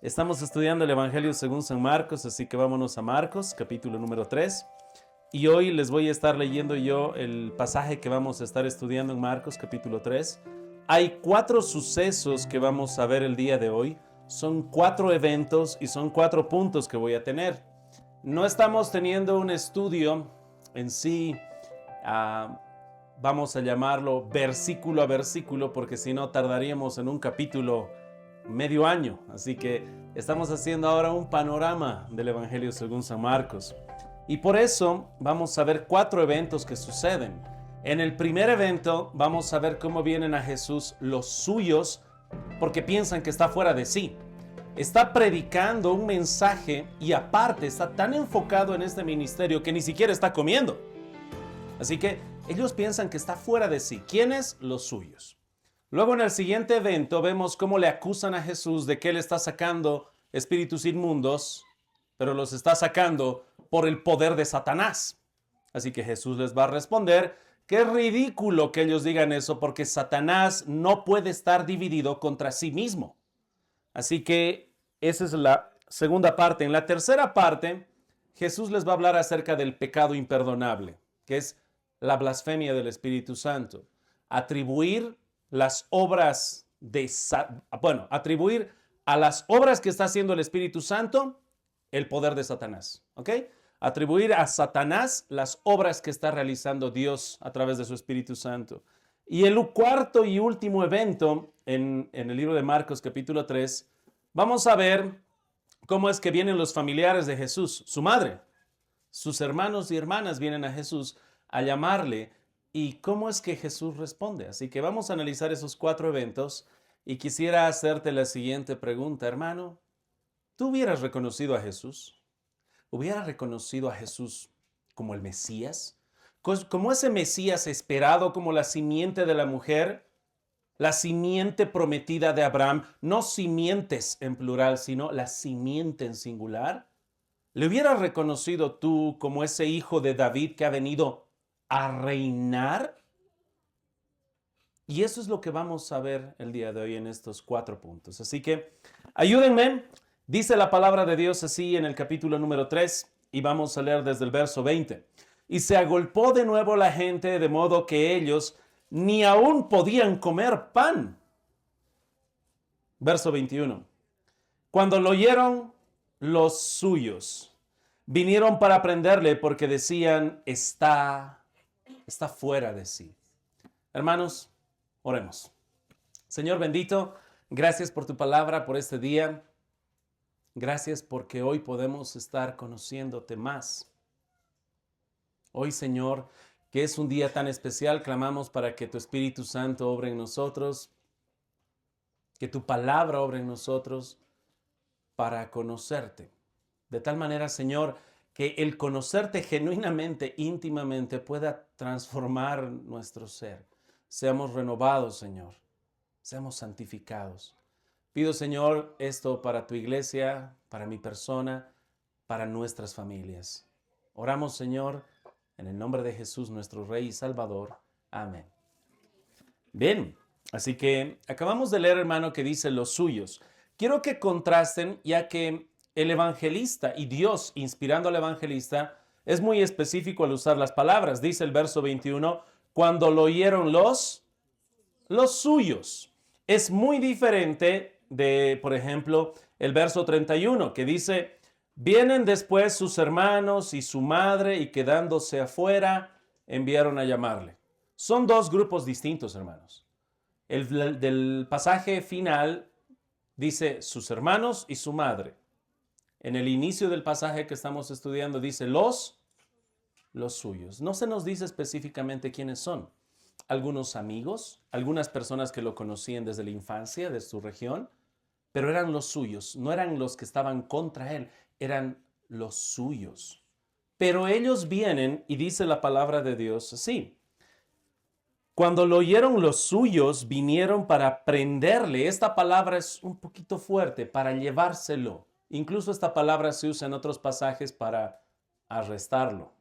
Estamos estudiando el Evangelio según San Marcos, así que vámonos a Marcos, capítulo número 3. Y hoy les voy a estar leyendo yo el pasaje que vamos a estar estudiando en Marcos, capítulo 3. Hay 4 sucesos que vamos a ver el día de hoy. Son 4 eventos y son 4 puntos que voy a tener. No estamos teniendo un estudio en sí, vamos a llamarlo versículo a versículo, porque si no tardaríamos en un capítulo medio año. Así que estamos haciendo ahora un panorama del Evangelio según San Marcos. Y por eso vamos a ver 4 eventos que suceden. En el primer evento vamos a ver cómo vienen a Jesús los suyos porque piensan que está fuera de sí. Está predicando un mensaje y aparte está tan enfocado en este ministerio que ni siquiera está comiendo. Así que ellos piensan que está fuera de sí. ¿Quiénes? Los suyos. Luego en el siguiente evento vemos cómo le acusan a Jesús de que él está sacando espíritus inmundos, pero los está sacando por el poder de Satanás. Así que Jesús les va a responder que es ridículo que ellos digan eso porque Satanás no puede estar dividido contra sí mismo. Así que esa es la segunda parte. En la tercera parte, Jesús les va a hablar acerca del pecado imperdonable, que es la blasfemia del Espíritu Santo. Atribuir las obras atribuir a las obras que está haciendo el Espíritu Santo el poder de Satanás, ¿ok? Atribuir a Satanás las obras que está realizando Dios a través de su Espíritu Santo. Y el cuarto y último evento en el libro de Marcos capítulo 3, vamos a ver cómo es que vienen los familiares de Jesús, su madre, sus hermanos y hermanas vienen a Jesús a llamarle y cómo es que Jesús responde. Así que vamos a analizar esos 4 eventos y quisiera hacerte la siguiente pregunta, hermano. ¿Tú hubieras reconocido a Jesús? ¿Hubieras reconocido a Jesús como el Mesías? Como ese Mesías esperado, como la simiente de la mujer, la simiente prometida de Abraham, no simientes en plural, sino la simiente en singular. ¿Le hubieras reconocido tú como ese hijo de David que ha venido a reinar? Y eso es lo que vamos a ver el día de hoy en estos 4 puntos. Así que ayúdenme. Dice la palabra de Dios así en el capítulo número 3 y vamos a leer desde el verso 20. Y se agolpó de nuevo la gente de modo que ellos ni aún podían comer pan. Verso 21. Cuando lo oyeron los suyos, vinieron para prenderle porque decían, está fuera de sí. Hermanos, oremos. Señor bendito, gracias por tu palabra, por este día. Gracias porque hoy podemos estar conociéndote más. Hoy, Señor, que es un día tan especial, clamamos para que tu Espíritu Santo obre en nosotros, que tu palabra obre en nosotros para conocerte. De tal manera, Señor, que el conocerte genuinamente, íntimamente, pueda transformar nuestro ser. Seamos renovados, Señor. Seamos santificados. Pido, Señor, esto para tu iglesia, para mi persona, para nuestras familias. Oramos, Señor, en el nombre de Jesús, nuestro Rey y Salvador. Amén. Bien, así que acabamos de leer, hermano, que dice los suyos. Quiero que contrasten, ya que el evangelista y Dios, inspirando al evangelista, es muy específico al usar las palabras. Dice el verso 21, cuando lo oyeron los suyos. Es muy diferente de, por ejemplo, el verso 31, que dice, vienen después sus hermanos y su madre y quedándose afuera, enviaron a llamarle. Son 2 grupos distintos, hermanos. El del pasaje final dice sus hermanos y su madre. En el inicio del pasaje que estamos estudiando dice los suyos. No se nos dice específicamente quiénes son. Algunos amigos, algunas personas que lo conocían desde la infancia de su región, pero eran los suyos, no eran los que estaban contra él, eran los suyos. Pero ellos vienen y dice la palabra de Dios así. Cuando lo oyeron los suyos, vinieron para prenderle. Esta palabra es un poquito fuerte, para llevárselo. Incluso esta palabra se usa en otros pasajes para arrestarlo.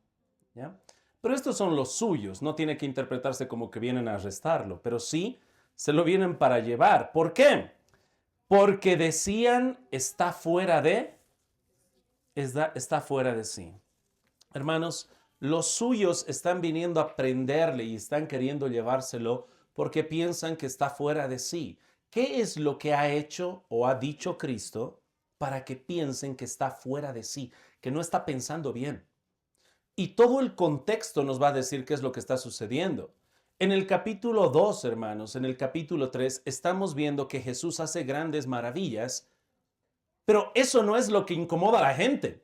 ¿Ya? Pero estos son los suyos, no tiene que interpretarse como que vienen a arrestarlo, pero sí se lo vienen para llevar. ¿Por qué? porque decían, está fuera de sí. Hermanos, los suyos están viniendo a prenderle y están queriendo llevárselo porque piensan que está fuera de sí. ¿Qué es lo que ha hecho o ha dicho Cristo para que piensen que está fuera de sí, que no está pensando bien? Y todo el contexto nos va a decir qué es lo que está sucediendo. En el capítulo 2, hermanos, en el capítulo 3, estamos viendo que Jesús hace grandes maravillas, pero eso no es lo que incomoda a la gente.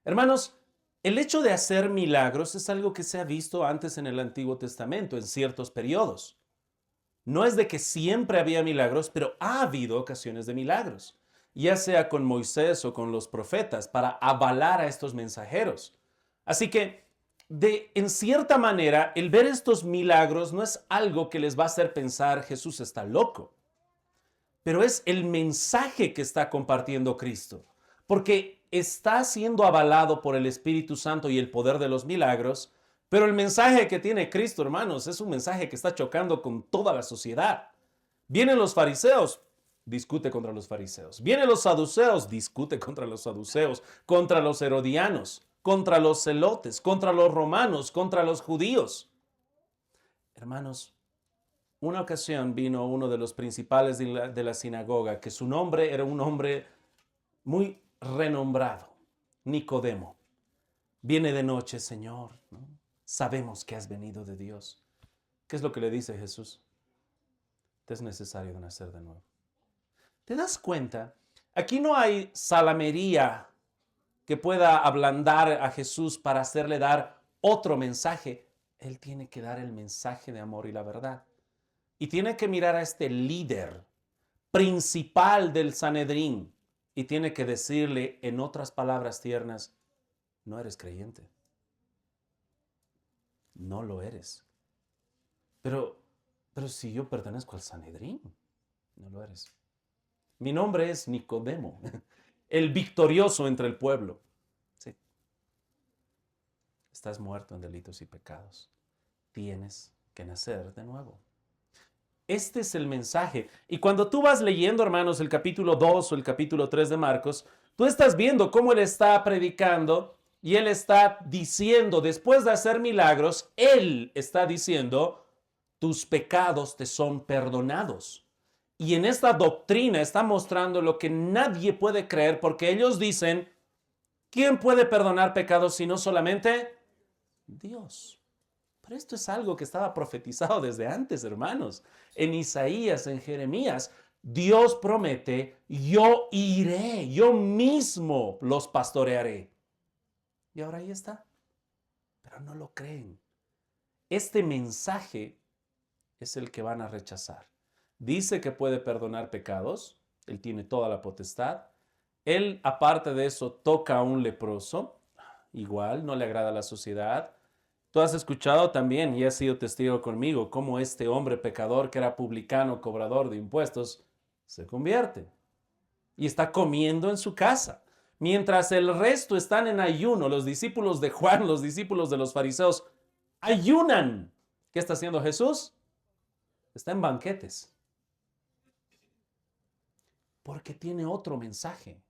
Hermanos, el hecho de hacer milagros es algo que se ha visto antes en el Antiguo Testamento, en ciertos periodos. No es de que siempre había milagros, pero ha habido ocasiones de milagros, ya sea con Moisés o con los profetas, para avalar a estos mensajeros. Así que, en cierta manera, el ver estos milagros no es algo que les va a hacer pensar Jesús está loco, pero es el mensaje que está compartiendo Cristo, porque está siendo avalado por el Espíritu Santo y el poder de los milagros, pero el mensaje que tiene Cristo, hermanos, es un mensaje que está chocando con toda la sociedad. Vienen los fariseos, discute contra los fariseos. Vienen los saduceos, discute contra los saduceos, contra los herodianos, contra los celotes, contra los romanos, contra los judíos. Hermanos, una ocasión vino uno de los principales de la sinagoga, que su nombre era un hombre muy renombrado, Nicodemo. Viene de noche, Señor, ¿no? Sabemos que has venido de Dios. ¿Qué es lo que le dice Jesús? Te es necesario nacer de nuevo. ¿Te das cuenta? Aquí no hay salamería que pueda ablandar a Jesús para hacerle dar otro mensaje. Él tiene que dar el mensaje de amor y la verdad. Y tiene que mirar a este líder principal del Sanedrín y tiene que decirle en otras palabras tiernas, no eres creyente. No lo eres. Pero si yo pertenezco al Sanedrín, no lo eres. Mi nombre es Nicodemo, el victorioso entre el pueblo. Sí. Estás muerto en delitos y pecados. Tienes que nacer de nuevo. Este es el mensaje. Y cuando tú vas leyendo, hermanos, el capítulo 2 o el capítulo 3 de Marcos, tú estás viendo cómo él está predicando y él está diciendo, después de hacer milagros, él está diciendo, tus pecados te son perdonados. Y en esta doctrina está mostrando lo que nadie puede creer porque ellos dicen, ¿quién puede perdonar pecados si no solamente Dios? Pero esto es algo que estaba profetizado desde antes, hermanos. En Isaías, en Jeremías, Dios promete, yo iré, yo mismo los pastorearé. Y ahora ahí está. Pero no lo creen. Este mensaje es el que van a rechazar. Dice que puede perdonar pecados. Él tiene toda la potestad. Él, aparte de eso, toca a un leproso. Igual, no le agrada a la sociedad. Tú has escuchado también y has sido testigo conmigo cómo este hombre pecador que era publicano, cobrador de impuestos, se convierte y está comiendo en su casa. Mientras el resto están en ayuno, los discípulos de Juan, los discípulos de los fariseos, ayunan. ¿Qué está haciendo Jesús? Está en banquetes. Porque tiene otro mensaje.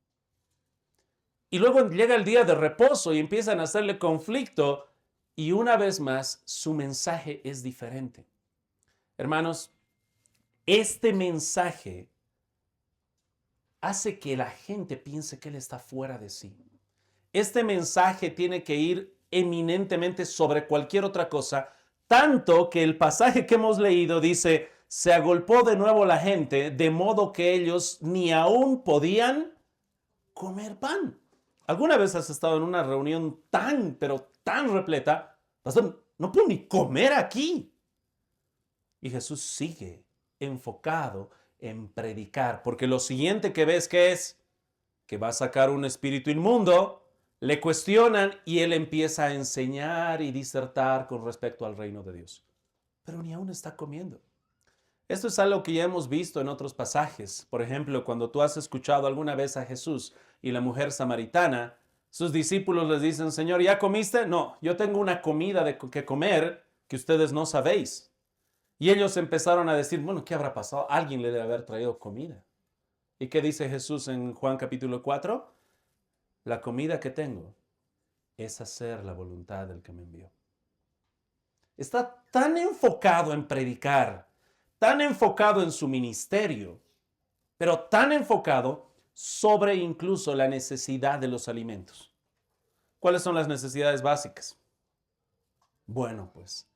Y luego llega el día de reposo y empiezan a hacerle conflicto. Y una vez más, su mensaje es diferente. Hermanos, este mensaje hace que la gente piense que él está fuera de sí. Este mensaje tiene que ir eminentemente sobre cualquier otra cosa, tanto que el pasaje que hemos leído dice, se agolpó de nuevo la gente, de modo que ellos ni aún podían comer pan. ¿Alguna vez has estado en una reunión pero tan repleta? Pastor, no puedo ni comer aquí. Y Jesús sigue enfocado en predicar, porque lo siguiente que ves que es que va a sacar un espíritu inmundo, le cuestionan y él empieza a enseñar y disertar con respecto al reino de Dios. Pero ni aún está comiendo. Esto es algo que ya hemos visto en otros pasajes. Por ejemplo, cuando tú has escuchado alguna vez a Jesús y la mujer samaritana, sus discípulos les dicen, Señor, ¿ya comiste? No, yo tengo una comida que comer que ustedes no sabéis. Y ellos empezaron a decir, bueno, ¿qué habrá pasado? Alguien le debe haber traído comida. ¿Y qué dice Jesús en Juan capítulo 4? La comida que tengo es hacer la voluntad del que me envió. Está tan enfocado en predicar, tan enfocado en su ministerio, pero tan enfocado sobre incluso la necesidad de los alimentos. ¿Cuáles son las necesidades básicas? Bueno, pues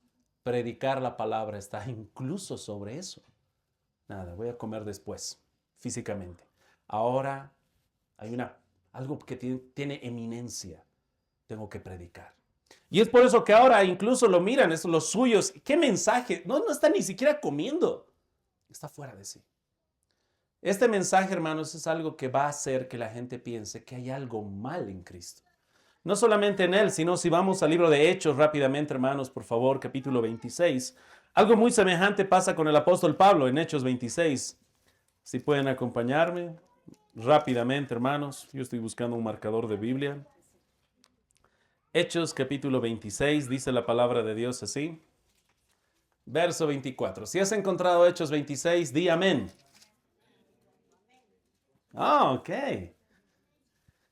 predicar la palabra está incluso sobre eso. Nada, voy a comer después, físicamente. Ahora hay algo que tiene eminencia. Tengo que predicar. Y es por eso que ahora incluso lo miran, es los suyos. ¿Qué mensaje? No está ni siquiera comiendo. Está fuera de sí. Este mensaje, hermanos, es algo que va a hacer que la gente piense que hay algo mal en Cristo. No solamente en Él, sino si vamos al libro de Hechos rápidamente, hermanos, por favor, capítulo 26. Algo muy semejante pasa con el apóstol Pablo en Hechos 26. Si pueden acompañarme rápidamente, hermanos. Yo estoy buscando un marcador de Biblia. Hechos capítulo 26, dice la palabra de Dios así. Verso 24. Si has encontrado Hechos 26, di amén. Ok.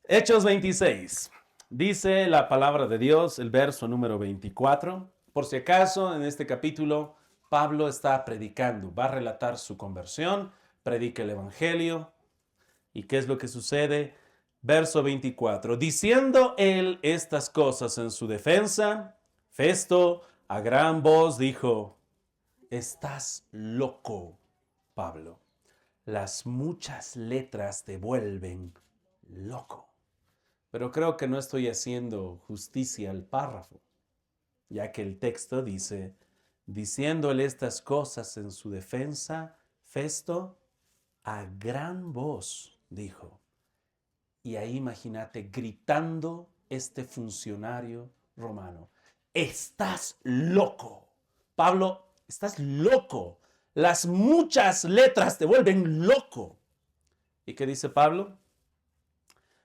Hechos 26. Dice la palabra de Dios, el verso número 24. Por si acaso, en este capítulo, Pablo está predicando. Va a relatar su conversión, predica el evangelio. ¿Y qué es lo que sucede? Verso 24. Diciendo él estas cosas en su defensa, Festo a gran voz dijo: estás loco, Pablo. Las muchas letras te vuelven loco. Pero creo que no estoy haciendo justicia al párrafo, ya que el texto dice: diciéndole estas cosas en su defensa, Festo a gran voz dijo. Y ahí imagínate gritando este funcionario romano: estás loco. Pablo, estás loco. Las muchas letras te vuelven loco. ¿Y qué dice Pablo?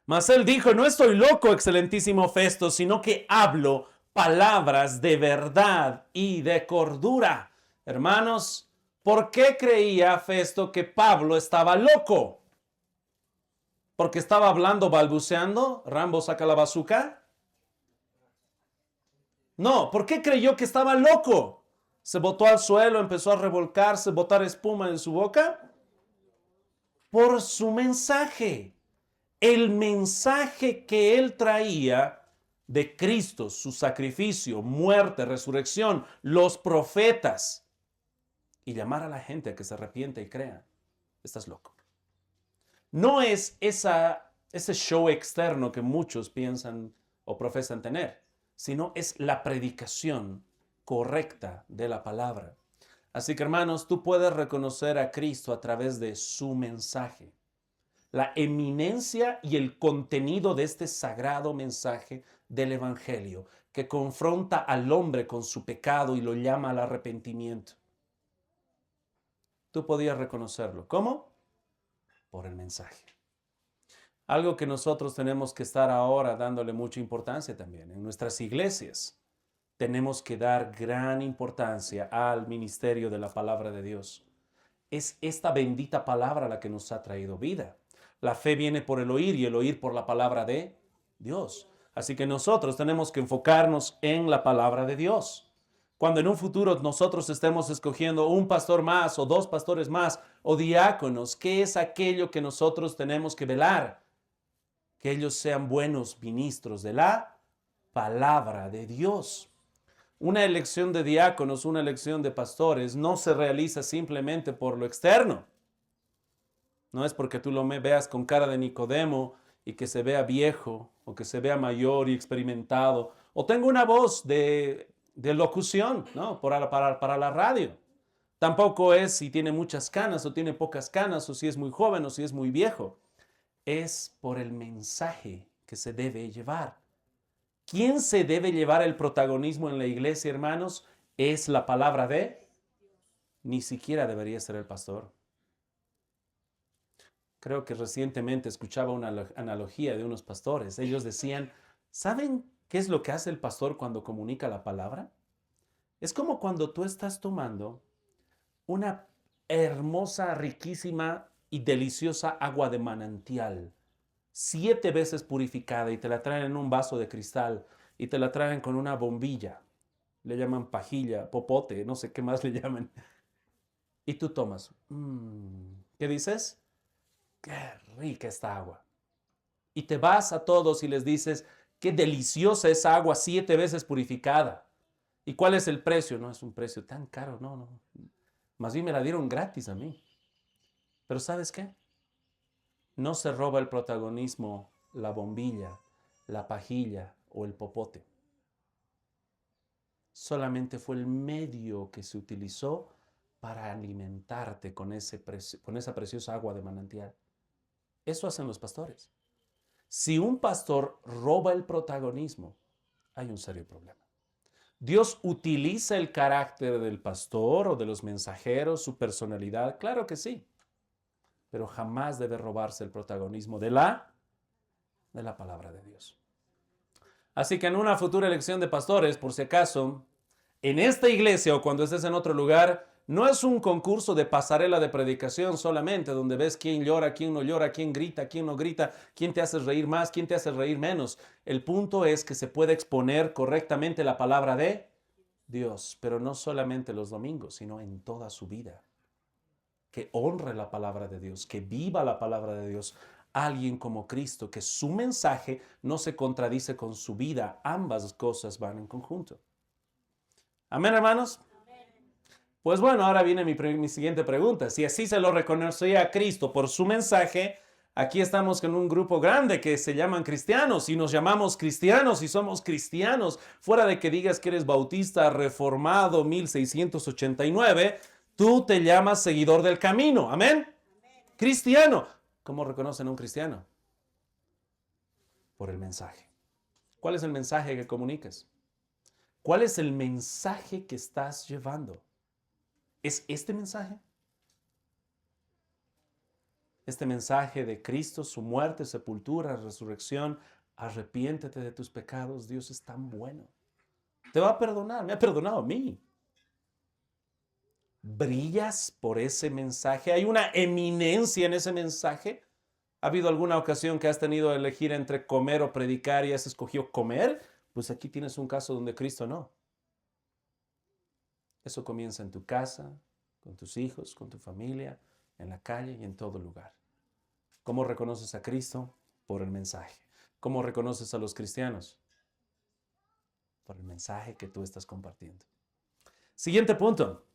Mas él dijo: no estoy loco, excelentísimo Festo, sino que hablo palabras de verdad y de cordura. Hermanos, ¿por qué creía Festo que Pablo estaba loco? ¿Porque estaba hablando balbuceando? ¿Rambo saca la bazuca? No, ¿por qué creyó que estaba loco? ¿Se botó al suelo, empezó a revolcarse, botar espuma en su boca? Por su mensaje. El mensaje que él traía de Cristo, su sacrificio, muerte, resurrección, los profetas, y llamar a la gente a que se arrepienta y crea. Estás loco. No es ese show externo que muchos piensan o profesan tener, sino es la predicación correcta de la palabra. Así que, hermanos, tú puedes reconocer a Cristo a través de su mensaje. La eminencia y el contenido de este sagrado mensaje del Evangelio, que confronta al hombre con su pecado y lo llama al arrepentimiento. Tú podías reconocerlo. ¿Cómo? Por el mensaje. Algo que nosotros tenemos que estar ahora dándole mucha importancia también. En nuestras iglesias tenemos que dar gran importancia al ministerio de la palabra de Dios. Es esta bendita palabra la que nos ha traído vida. La fe viene por el oír y el oír por la palabra de Dios. Así que nosotros tenemos que enfocarnos en la palabra de Dios. Cuando en un futuro nosotros estemos escogiendo un pastor más o dos pastores más o diáconos, ¿qué es aquello que nosotros tenemos que velar? Que ellos sean buenos ministros de la palabra de Dios. Una elección de diáconos, una elección de pastores no se realiza simplemente por lo externo. No es porque tú lo veas con cara de Nicodemo y que se vea viejo o que se vea mayor y experimentado o tenga una voz de locución, ¿no? para la radio. Tampoco es si tiene muchas canas o tiene pocas canas o si es muy joven o si es muy viejo. Es por el mensaje que se debe llevar. ¿Quién se debe llevar el protagonismo en la iglesia, hermanos? Es la palabra de... Ni siquiera debería ser el pastor. Creo que recientemente escuchaba una analogía de unos pastores. Ellos decían: ¿saben qué es lo que hace el pastor cuando comunica la palabra? Es como cuando tú estás tomando una hermosa, riquísima y deliciosa agua de manantial, 7 veces purificada, y te la traen en un vaso de cristal y te la traen con una bombilla. Le llaman pajilla, popote, no sé qué más le llaman. Y tú tomas. ¿Qué dices? ¡Qué rica esta agua! Y te vas a todos y les dices, ¡qué deliciosa esa agua 7 veces purificada! ¿Y cuál es el precio? No es un precio tan caro, no. Más bien me la dieron gratis a mí. Pero ¿sabes qué? No se roba el protagonismo la bombilla, la pajilla o el popote. Solamente fue el medio que se utilizó para alimentarte con esa preciosa agua de manantial. Eso hacen los pastores. Si un pastor roba el protagonismo, hay un serio problema. Dios utiliza el carácter del pastor o de los mensajeros, su personalidad, claro que sí, pero jamás debe robarse el protagonismo de la palabra de Dios. Así que en una futura elección de pastores, por si acaso, en esta iglesia o cuando estés en otro lugar, no es un concurso de pasarela de predicación solamente, donde ves quién llora, quién no llora, quién grita, quién no grita, quién te hace reír más, quién te hace reír menos. El punto es que se puede exponer correctamente la palabra de Dios, pero no solamente los domingos, sino en toda su vida. Que honre la palabra de Dios, que viva la palabra de Dios. Alguien como Cristo, que su mensaje no se contradice con su vida. Ambas cosas van en conjunto. Amén, hermanos. Pues bueno, ahora viene mi siguiente pregunta. Si así se lo reconocía a Cristo por su mensaje, aquí estamos con un grupo grande que se llaman cristianos y nos llamamos cristianos y somos cristianos. Fuera de que digas que eres bautista reformado 1689, tú te llamas seguidor del camino. Amén. Cristiano. ¿Cómo reconocen a un cristiano? Por el mensaje. ¿Cuál es el mensaje que comunicas? ¿Cuál es el mensaje que estás llevando? ¿Es este mensaje? Este mensaje de Cristo, su muerte, sepultura, resurrección. Arrepiéntete de tus pecados. Dios es tan bueno. Te va a perdonar. Me ha perdonado a mí. ¿Brillas por ese mensaje? ¿Hay una eminencia en ese mensaje? ¿Ha habido alguna ocasión que has tenido que elegir entre comer o predicar y has escogido comer? Pues aquí tienes un caso donde Cristo no. Eso comienza en tu casa, con tus hijos, con tu familia, en la calle y en todo lugar. ¿Cómo reconoces a Cristo? Por el mensaje. ¿Cómo reconoces a los cristianos? Por el mensaje que tú estás compartiendo. Siguiente punto.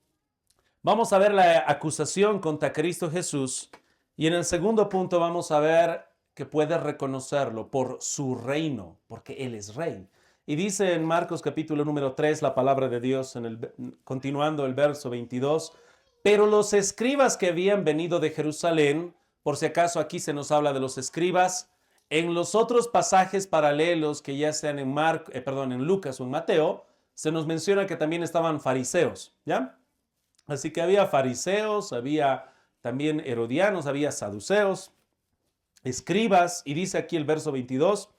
Vamos a ver la acusación contra Cristo Jesús. Y en el segundo punto vamos a ver que puede reconocerlo por su reino, porque Él es rey. Y dice en Marcos capítulo número 3 la palabra de Dios, continuando el verso 22, pero los escribas que habían venido de Jerusalén, por si acaso aquí se nos habla de los escribas, en los otros pasajes paralelos que ya sean en Lucas o en Mateo, se nos menciona que también estaban fariseos, ¿ya? Así que había fariseos, había también herodianos, había saduceos, escribas, y dice aquí el verso 22,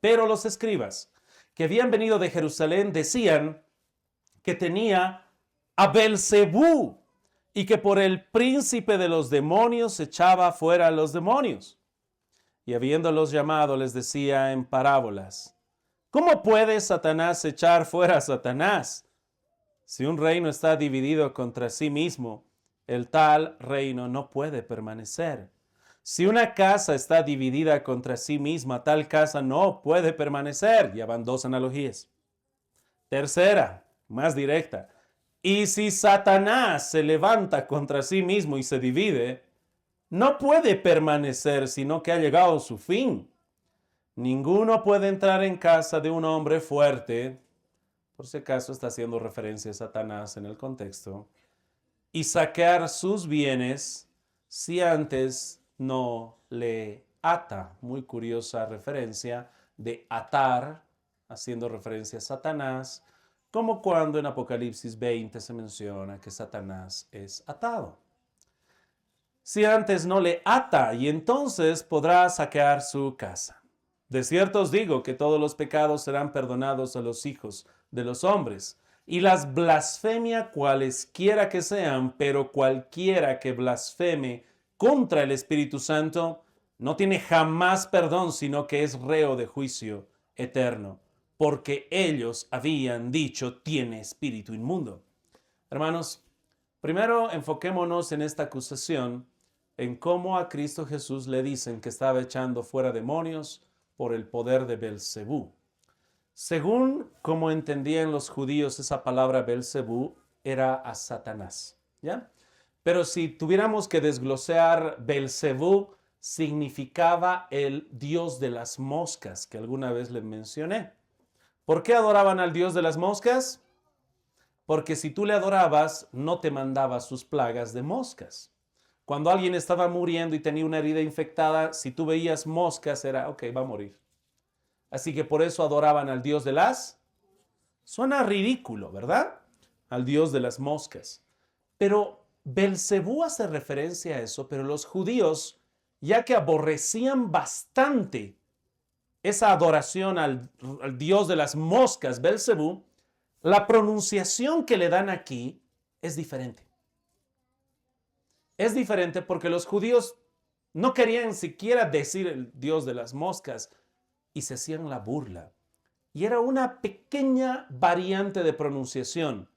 pero los escribas que habían venido de Jerusalén decían que tenía a Belcebú y que por el príncipe de los demonios echaba fuera a los demonios. Y habiéndolos llamado les decía en parábolas, ¿cómo puede Satanás echar fuera a Satanás? Si un reino está dividido contra sí mismo, el tal reino no puede permanecer. Si una casa está dividida contra sí misma, tal casa no puede permanecer. Ya van 2 analogías. Tercera, más directa. Y si Satanás se levanta contra sí mismo y se divide, no puede permanecer, sino que ha llegado a su fin. Ninguno puede entrar en casa de un hombre fuerte, por si acaso está haciendo referencia a Satanás en el contexto, y saquear sus bienes si antes no le ata. Muy curiosa referencia de atar, haciendo referencia a Satanás, como cuando en Apocalipsis 20 se menciona que Satanás es atado. Si antes no le ata, y entonces podrá saquear su casa. De cierto os digo que todos los pecados serán perdonados a los hijos de los hombres, y las blasfemias cualesquiera que sean, pero cualquiera que blasfeme contra el Espíritu Santo no tiene jamás perdón, sino que es reo de juicio eterno, porque ellos habían dicho tiene espíritu inmundo. Hermanos, primero enfoquémonos en esta acusación, en cómo a Cristo Jesús le dicen que estaba echando fuera demonios por el poder de Belcebú. Según como entendían los judíos, esa palabra Belcebú era a Satanás, ¿ya? Pero si tuviéramos que desglosar, Belcebú significaba el dios de las moscas, que alguna vez les mencioné. ¿Por qué adoraban al dios de las moscas? Porque si tú le adorabas, no te mandaba sus plagas de moscas. Cuando alguien estaba muriendo y tenía una herida infectada, si tú veías moscas, era, ok, va a morir. Así que por eso adoraban al dios de las... Suena ridículo, ¿verdad? Al dios de las moscas. Pero Belcebú hace referencia a eso, pero los judíos, ya que aborrecían bastante esa adoración al dios de las moscas, Belcebú, la pronunciación que le dan aquí es diferente. Es diferente porque los judíos no querían siquiera decir el dios de las moscas y se hacían la burla. Y era una pequeña variante de pronunciación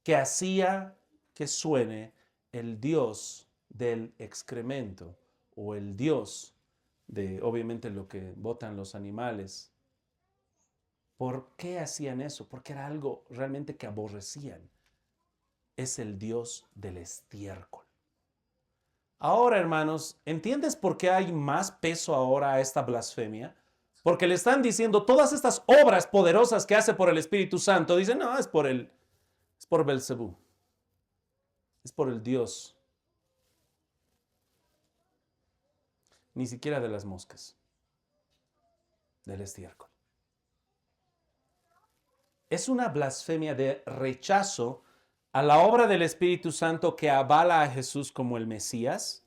que hacía que suene el dios del excremento o el dios de, obviamente, lo que botan los animales. ¿Por qué hacían eso? Porque era algo realmente que aborrecían. Es el dios del estiércol. Ahora, hermanos, ¿entiendes por qué hay más peso ahora a esta blasfemia? Porque le están diciendo todas estas obras poderosas que hace por el Espíritu Santo. Dicen, no, es por Belcebú. Es por el Dios. Ni siquiera de las moscas. Del estiércol. Es una blasfemia de rechazo a la obra del Espíritu Santo que avala a Jesús como el Mesías.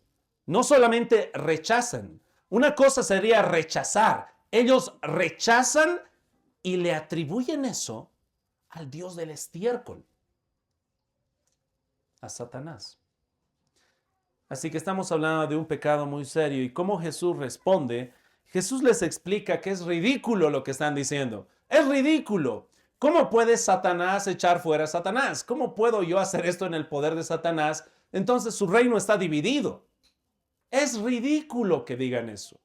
No solamente rechazan. Una cosa sería rechazar. Ellos rechazan y le atribuyen eso al Dios del estiércol, a Satanás. Así que estamos hablando de un pecado muy serio. ¿Y cómo Jesús responde? Jesús les explica que es ridículo lo que están diciendo. Es ridículo. ¿Cómo puede Satanás echar fuera a Satanás? ¿Cómo puedo yo hacer esto en el poder de Satanás? Entonces su reino está dividido. Es ridículo que digan eso.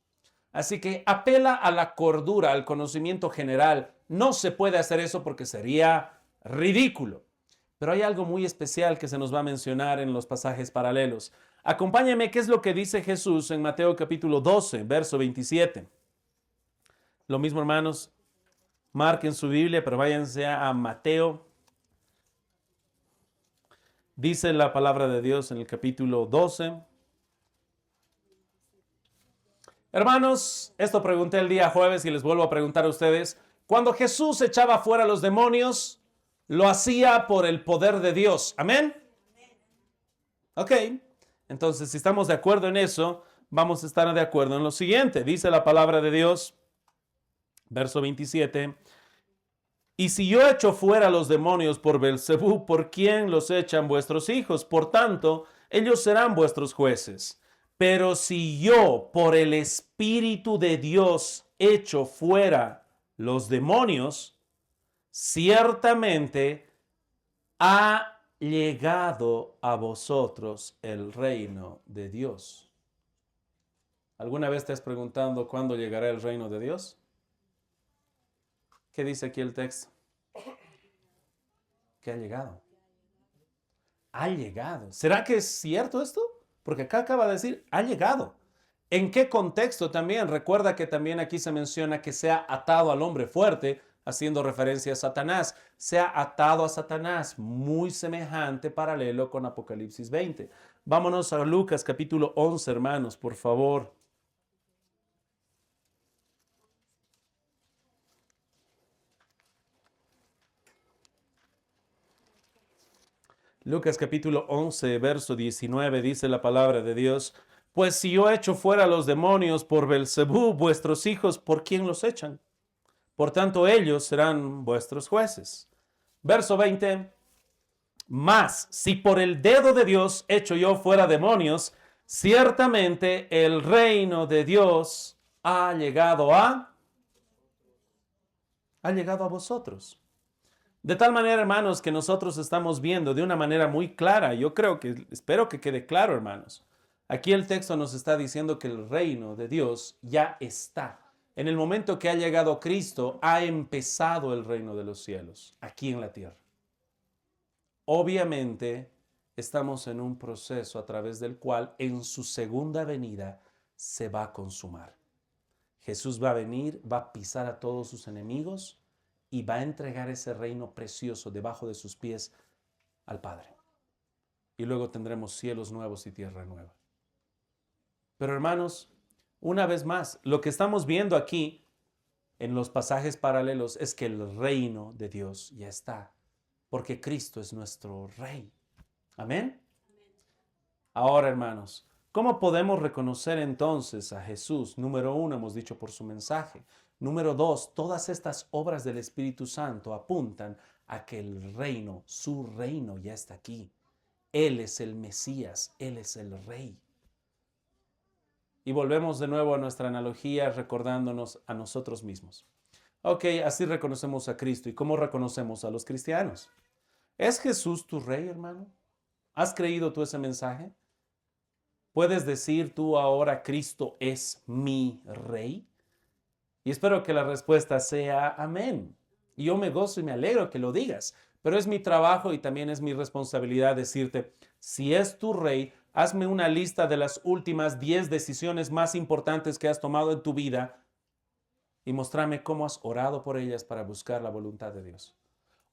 Así que apela a la cordura, al conocimiento general. No se puede hacer eso porque sería ridículo. Pero hay algo muy especial que se nos va a mencionar en los pasajes paralelos. Acompáñame, ¿qué es lo que dice Jesús en Mateo capítulo 12, verso 27? Lo mismo, hermanos, marquen su Biblia, pero váyanse a Mateo. Dice la palabra de Dios en el capítulo 12. Hermanos, esto pregunté el día jueves y les vuelvo a preguntar a ustedes. Cuando Jesús echaba fuera a los demonios, lo hacía por el poder de Dios. ¿Amén? Ok. Entonces, si estamos de acuerdo en eso, vamos a estar de acuerdo en lo siguiente. Dice la palabra de Dios, verso 27. Y si yo echo fuera a los demonios por Belcebú, ¿por quién los echan vuestros hijos? Por tanto, ellos serán vuestros jueces. Pero si yo por el Espíritu de Dios echo fuera los demonios, ciertamente ha llegado a vosotros el reino de Dios. ¿Alguna vez te has preguntado cuándo llegará el reino de Dios? ¿Qué dice aquí el texto? Que ha llegado. Ha llegado. ¿Será que es cierto esto? Porque acá acaba de decir, ha llegado. ¿En qué contexto también? Recuerda que también aquí se menciona que sea atado al hombre fuerte, haciendo referencia a Satanás. Sea atado a Satanás, muy semejante, paralelo con Apocalipsis 20. Vámonos a Lucas capítulo 11, hermanos, por favor. Lucas capítulo 11, verso 19, dice la palabra de Dios, pues si yo echo fuera a los demonios por Belcebú, vuestros hijos, ¿por quién los echan? Por tanto, ellos serán vuestros jueces. Verso 20, mas si por el dedo de Dios echo yo fuera demonios, Ciertamente el reino de Dios ha llegado a vosotros. De tal manera, hermanos, que nosotros estamos viendo de una manera muy clara. Espero que quede claro, hermanos. Aquí el texto nos está diciendo que el reino de Dios ya está. En el momento que ha llegado Cristo, ha empezado el reino de los cielos, aquí en la tierra. Obviamente, estamos en un proceso a través del cual en su segunda venida se va a consumar. Jesús va a venir, va a pisar a todos sus enemigos y va a entregar ese reino precioso debajo de sus pies al Padre. Y luego tendremos cielos nuevos y tierra nueva. Pero hermanos, una vez más, lo que estamos viendo aquí en los pasajes paralelos es que el reino de Dios ya está, porque Cristo es nuestro Rey. Amén. Ahora, hermanos, ¿cómo podemos reconocer entonces a Jesús? Número 1, hemos dicho por su mensaje. Número 2, todas estas obras del Espíritu Santo apuntan a que el reino, su reino ya está aquí. Él es el Mesías, Él es el Rey. Y volvemos de nuevo a nuestra analogía recordándonos a nosotros mismos. Ok, así reconocemos a Cristo. ¿Y cómo reconocemos a los cristianos? ¿Es Jesús tu Rey, hermano? ¿Has creído tú ese mensaje? ¿Puedes decir tú ahora Cristo es mi Rey? Y espero que la respuesta sea amén. Y yo me gozo y me alegro que lo digas. Pero es mi trabajo y también es mi responsabilidad decirte, si es tu Rey, hazme una lista de las últimas 10 decisiones más importantes que has tomado en tu vida y mostrame cómo has orado por ellas para buscar la voluntad de Dios.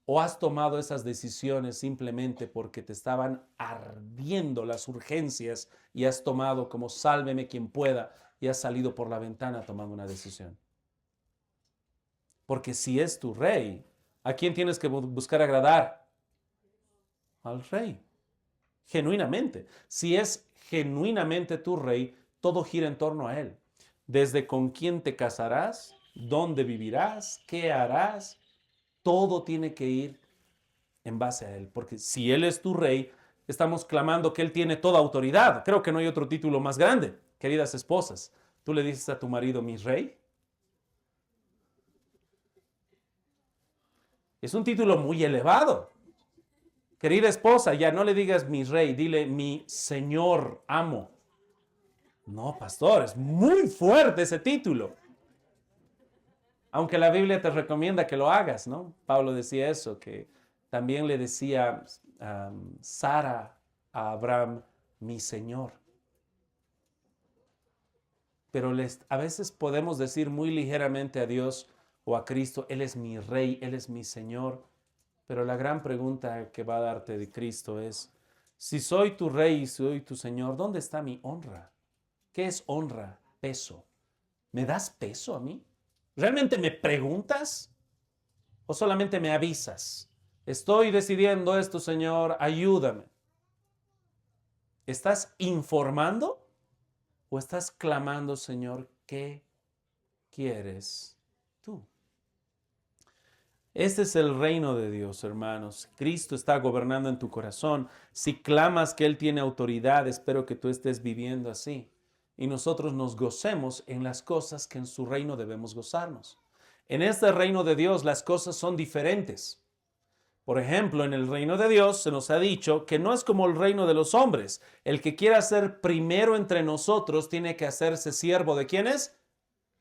¿O has tomado esas decisiones simplemente porque te estaban ardiendo las urgencias y has tomado como sálveme quien pueda y has salido por la ventana tomando una decisión? Porque si es tu Rey, ¿a quién tienes que buscar agradar? Al Rey. Genuinamente. Si es genuinamente tu Rey, todo gira en torno a Él. Desde con quién te casarás, dónde vivirás, qué harás, todo tiene que ir en base a Él. Porque si Él es tu Rey, estamos clamando que Él tiene toda autoridad. Creo que no hay otro título más grande. Queridas esposas, ¿tú le dices a tu marido mi Rey? Es un título muy elevado. Querida esposa, ya no le digas mi Rey, dile mi Señor, amo. No, pastor, es muy fuerte ese título. Aunque la Biblia te recomienda que lo hagas, ¿no? Pablo decía eso, que también le decía Sara a Abraham, mi Señor. Pero a veces podemos decir muy ligeramente a Dios o a Cristo, Él es mi Rey, Él es mi Señor. Pero la gran pregunta que va a darte de Cristo es, si soy tu Rey y soy tu Señor, ¿dónde está mi honra? ¿Qué es honra? Peso. ¿Me das peso a mí? ¿Realmente me preguntas? ¿O solamente me avisas? Estoy decidiendo esto, Señor, ayúdame. ¿Estás informando? ¿O estás clamando, Señor, qué quieres tú? Este es el reino de Dios, hermanos. Cristo está gobernando en tu corazón. Si clamas que Él tiene autoridad, espero que tú estés viviendo así. Y nosotros nos gocemos en las cosas que en su reino debemos gozarnos. En este reino de Dios las cosas son diferentes. Por ejemplo, en el reino de Dios se nos ha dicho que no es como el reino de los hombres. El que quiera ser primero entre nosotros tiene que hacerse siervo ¿de quiénes?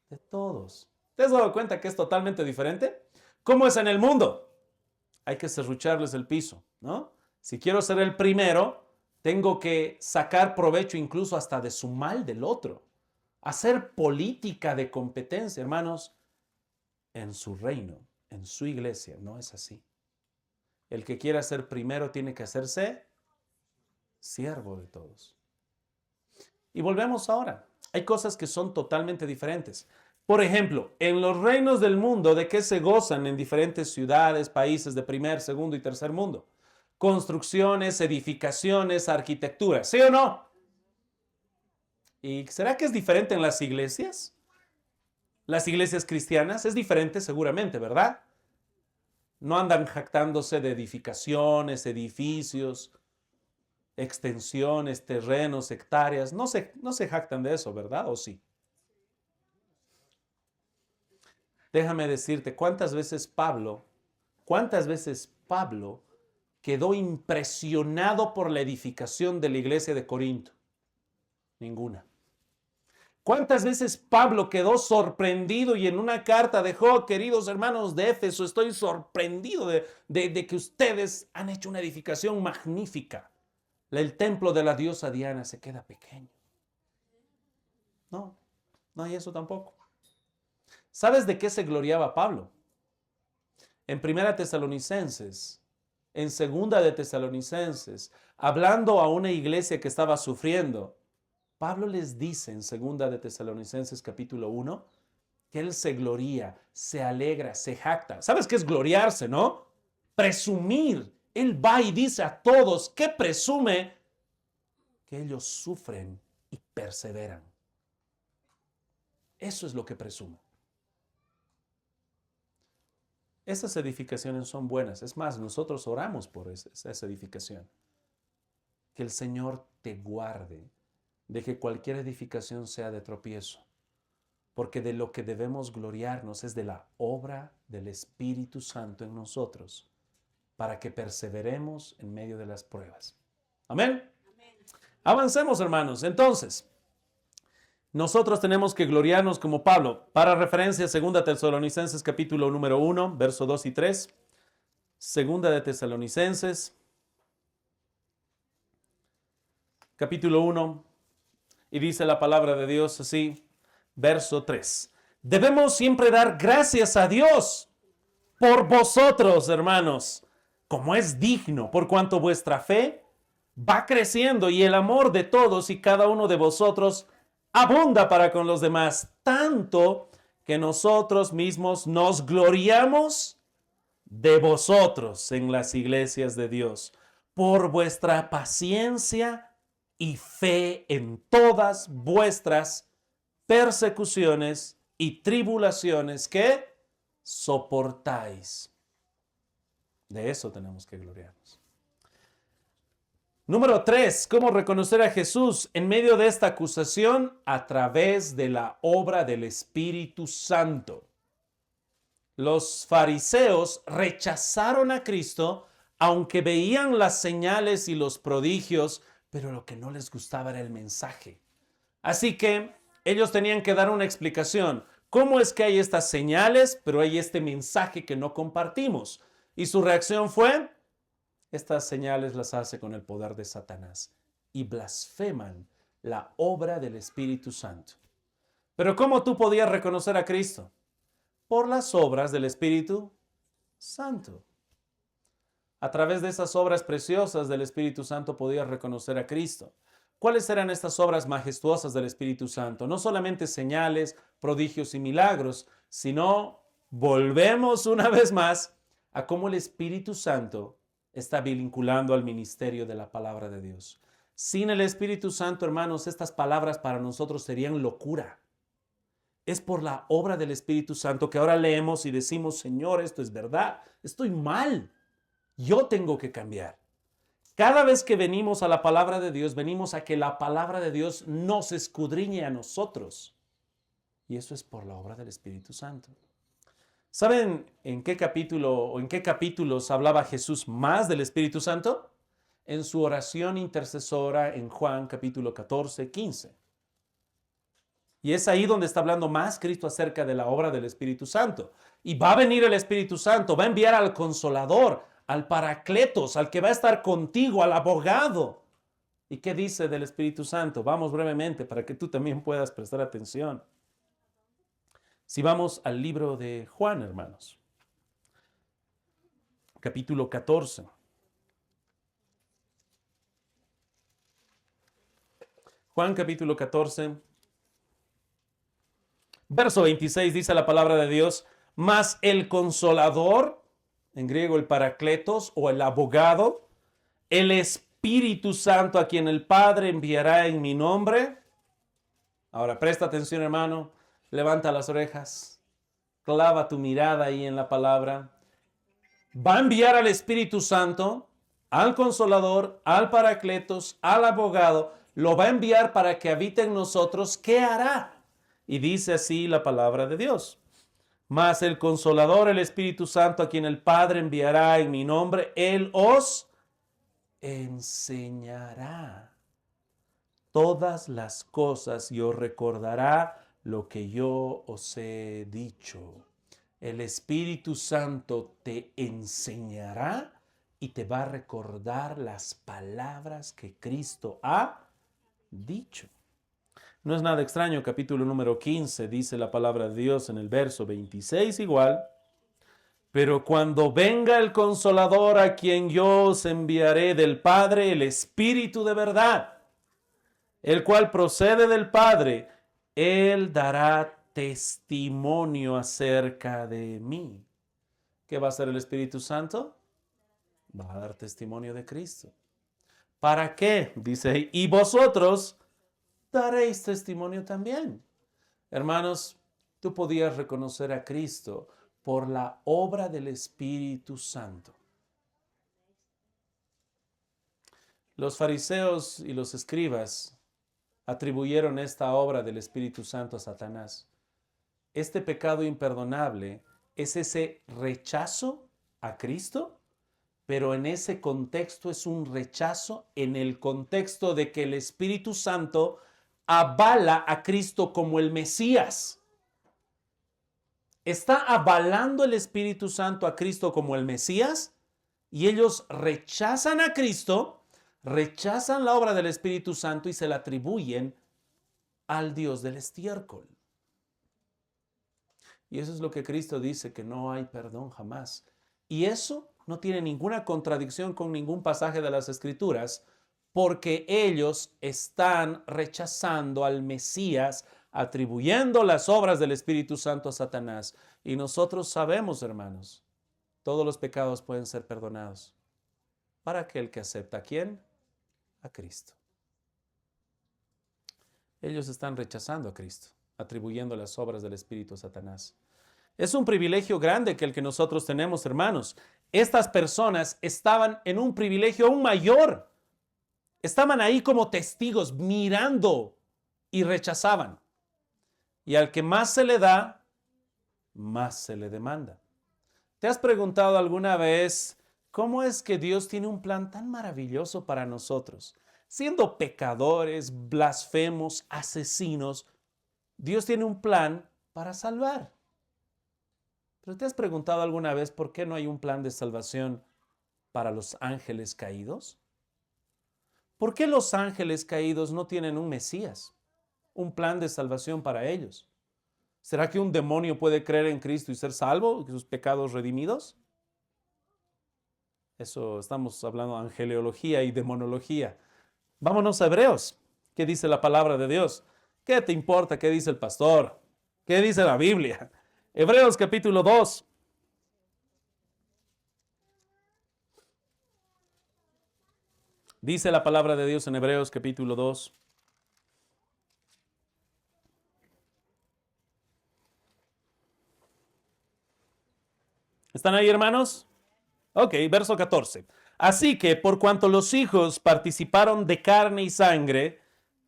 De todos. ¿Te has dado cuenta que es totalmente diferente? ¿Cómo es en el mundo? Hay que serrucharles el piso, ¿no? Si quiero ser el primero, tengo que sacar provecho incluso hasta de su mal del otro. Hacer política de competencia, hermanos, en su reino, en su iglesia, no es así. El que quiera ser primero tiene que hacerse siervo de todos. Y volvemos ahora. Hay cosas que son totalmente diferentes. Por ejemplo, en los reinos del mundo, ¿de qué se gozan en diferentes ciudades, países de primer, segundo y tercer mundo? Construcciones, edificaciones, arquitectura, ¿sí o no? ¿Y será que es diferente en las iglesias? Las iglesias cristianas es diferente seguramente, ¿verdad? No andan jactándose de edificaciones, edificios. extensiones, terrenos, hectáreas. No se jactan de eso, ¿verdad? ¿O sí? Déjame decirte, cuántas veces Pablo quedó impresionado por la edificación de la iglesia de Corinto? Ninguna. ¿Cuántas veces Pablo quedó sorprendido y en una carta dejó, queridos hermanos de Éfeso, estoy sorprendido de que ustedes han hecho una edificación magnífica? El templo de la diosa Diana se queda pequeño. No, no hay eso tampoco. ¿Sabes de qué se gloriaba Pablo? En Primera Tesalonicenses, en Segunda de Tesalonicenses, hablando a una iglesia que estaba sufriendo, Pablo les dice en Segunda de Tesalonicenses capítulo 1 que él se gloría, se alegra, se jacta. ¿Sabes qué es gloriarse, no? Presumir. Él va y dice a todos que presume que ellos sufren y perseveran. Eso es lo que presume. Esas edificaciones son buenas. Es más, nosotros oramos por esa edificación. Que el Señor te guarde de que cualquier edificación sea de tropiezo. Porque de lo que debemos gloriarnos es de la obra del Espíritu Santo en nosotros, para que perseveremos en medio de las pruebas. Amén. Amén. Avancemos, hermanos. Entonces, nosotros tenemos que gloriarnos como Pablo. Para referencia, 2 Tesalonicenses capítulo número 1, verso 2 y 3. 2 de Tesalonicenses, capítulo 1, y dice la palabra de Dios así, verso 3. Debemos siempre dar gracias a Dios por vosotros, hermanos, como es digno, por cuanto vuestra fe va creciendo y el amor de todos y cada uno de vosotros abunda para con los demás, tanto que nosotros mismos nos gloriamos de vosotros en las iglesias de Dios, por vuestra paciencia y fe en todas vuestras persecuciones y tribulaciones que soportáis. De eso tenemos que gloriarnos. Número 3, ¿cómo reconocer a Jesús en medio de esta acusación? A través de la obra del Espíritu Santo. Los fariseos rechazaron a Cristo, aunque veían las señales y los prodigios, pero lo que no les gustaba era el mensaje. Así que ellos tenían que dar una explicación. ¿Cómo es que hay estas señales, pero hay este mensaje que no compartimos? Y su reacción fue: estas señales las hace con el poder de Satanás y blasfeman la obra del Espíritu Santo. Pero ¿cómo tú podías reconocer a Cristo? Por las obras del Espíritu Santo. A través de esas obras preciosas del Espíritu Santo podías reconocer a Cristo. ¿Cuáles eran estas obras majestuosas del Espíritu Santo? No solamente señales, prodigios y milagros, sino volvemos una vez más a cómo el Espíritu Santo está vinculando al ministerio de la palabra de Dios. Sin el Espíritu Santo, hermanos, estas palabras para nosotros serían locura. Es por la obra del Espíritu Santo que ahora leemos y decimos: Señor, esto es verdad, estoy mal, yo tengo que cambiar. Cada vez que venimos a la palabra de Dios, venimos a que la palabra de Dios nos escudriñe a nosotros. Y eso es por la obra del Espíritu Santo. ¿Saben en qué capítulo o en qué capítulos hablaba Jesús más del Espíritu Santo? En su oración intercesora en Juan capítulo 14, 15. Y es ahí donde está hablando más Cristo acerca de la obra del Espíritu Santo. Y va a venir el Espíritu Santo, va a enviar al Consolador, al Paracletos, al que va a estar contigo, al abogado. ¿Y qué dice del Espíritu Santo? Vamos brevemente para que tú también puedas prestar atención. Si vamos al libro de Juan, hermanos, capítulo 14. Juan capítulo 14. Verso 26 dice la palabra de Dios: mas el Consolador, en griego el Paracletos o el abogado, el Espíritu Santo, a quien el Padre enviará en mi nombre. Ahora presta atención, hermano, levanta las orejas, clava tu mirada ahí en la palabra. Va a enviar al Espíritu Santo al Consolador, al Paracletos, al Abogado, lo va a enviar para que habite en nosotros. ¿Qué hará? Y dice así la palabra de Dios. Mas el Consolador, el Espíritu Santo, a quien el Padre enviará en mi nombre, Él os enseñará todas las cosas y os recordará lo que yo os he dicho. El Espíritu Santo te enseñará y te va a recordar las palabras que Cristo ha dicho. No es nada extraño, capítulo número 15, dice la palabra de Dios en el verso 26 igual. Pero cuando venga el Consolador a quien yo os enviaré del Padre, el Espíritu de verdad, el cual procede del Padre, Él dará testimonio acerca de mí. ¿Qué va a hacer el Espíritu Santo? Va a dar testimonio de Cristo. ¿Para qué? Dice, y vosotros daréis testimonio también. Hermanos, tú podías reconocer a Cristo por la obra del Espíritu Santo. Los fariseos y los escribas atribuyeron esta obra del Espíritu Santo a Satanás. Este pecado imperdonable es ese rechazo a Cristo, pero en ese contexto es un rechazo en el contexto de que el Espíritu Santo avala a Cristo como el Mesías. Está avalando el Espíritu Santo a Cristo como el Mesías y ellos rechazan a Cristo, rechazan la obra del Espíritu Santo y se la atribuyen al Dios del estiércol. Y eso es lo que Cristo dice, que no hay perdón jamás. Y eso no tiene ninguna contradicción con ningún pasaje de las Escrituras, porque ellos están rechazando al Mesías, atribuyendo las obras del Espíritu Santo a Satanás. Y nosotros sabemos, hermanos, todos los pecados pueden ser perdonados para aquel que acepta. ¿A quién? A Cristo. Ellos están rechazando a Cristo, atribuyendo las obras del Espíritu a Satanás. Es un privilegio grande que el que nosotros tenemos, hermanos. Estas personas estaban en un privilegio aún mayor. Estaban ahí como testigos, mirando y rechazaban. Y al que más se le da, más se le demanda. ¿Te has preguntado alguna vez cómo es que Dios tiene un plan tan maravilloso para nosotros? Siendo pecadores, blasfemos, asesinos, Dios tiene un plan para salvar. ¿Pero te has preguntado alguna vez por qué no hay un plan de salvación para los ángeles caídos? ¿Por qué los ángeles caídos no tienen un Mesías, un plan de salvación para ellos? ¿Será que un demonio puede creer en Cristo y ser salvo y sus pecados redimidos? Eso estamos hablando de angeleología y demonología. Vámonos a Hebreos. ¿Qué dice la palabra de Dios? ¿Qué te importa qué dice el pastor? ¿Qué dice la Biblia? Hebreos capítulo 2. Dice la palabra de Dios en Hebreos capítulo 2. ¿Están ahí, hermanos? Ok, verso 14. Así que por cuanto los hijos participaron de carne y sangre,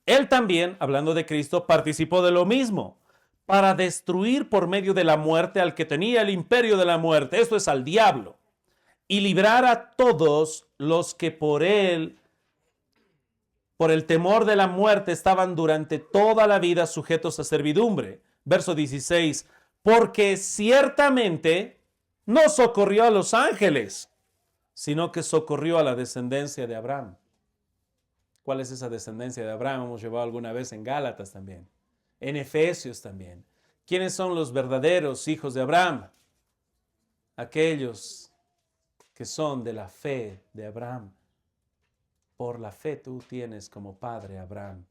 él también, hablando de Cristo, participó de lo mismo, para destruir por medio de la muerte al que tenía el imperio de la muerte, esto es al diablo, y librar a todos los que por él, por el temor de la muerte, estaban durante toda la vida sujetos a servidumbre. Verso 16, porque ciertamente no socorrió a los ángeles, sino que socorrió a la descendencia de Abraham. ¿Cuál es esa descendencia de Abraham? Hemos llevado alguna vez en Gálatas también, en Efesios también. ¿Quiénes son los verdaderos hijos de Abraham? Aquellos que son de la fe de Abraham. Por la fe tú tienes como padre a Abraham.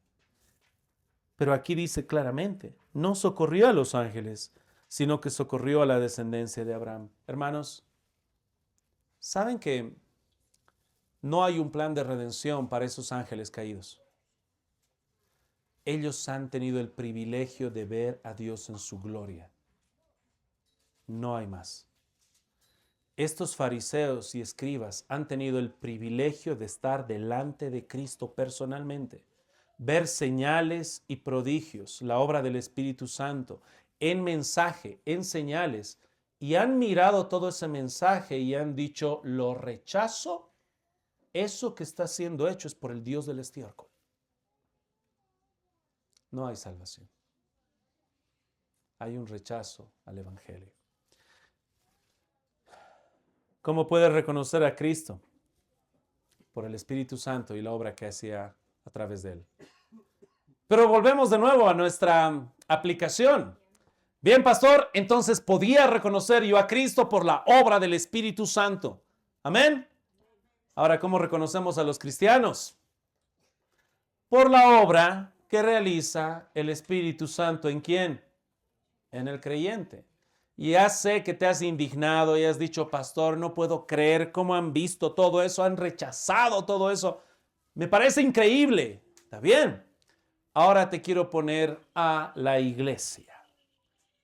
Pero aquí dice claramente, no socorrió a los ángeles, sino que socorrió a la descendencia de Abraham. Hermanos, ¿saben que no hay un plan de redención para esos ángeles caídos? Ellos han tenido el privilegio de ver a Dios en su gloria. No hay más. estos fariseos y escribas han tenido el privilegio de estar delante de Cristo personalmente, ver señales y prodigios, la obra del Espíritu Santo, en mensaje, en señales, y han mirado todo ese mensaje y han dicho, lo rechazo, eso que está siendo hecho es por el Dios del estiércol. No hay salvación. Hay un rechazo al Evangelio. ¿Cómo puedes reconocer a Cristo? Por el Espíritu Santo y la obra que hacía a través de él. Pero volvemos de nuevo a nuestra aplicación. Bien, pastor, entonces podía reconocer yo a Cristo por la obra del Espíritu Santo. Amén. Ahora, ¿cómo reconocemos a los cristianos? Por la obra que realiza el Espíritu Santo. ¿En quién? En el creyente. Y ya sé que te has indignado y has dicho, pastor, no puedo creer cómo han visto todo eso, han rechazado todo eso. Me parece increíble. Está bien. Ahora te quiero poner a la iglesia.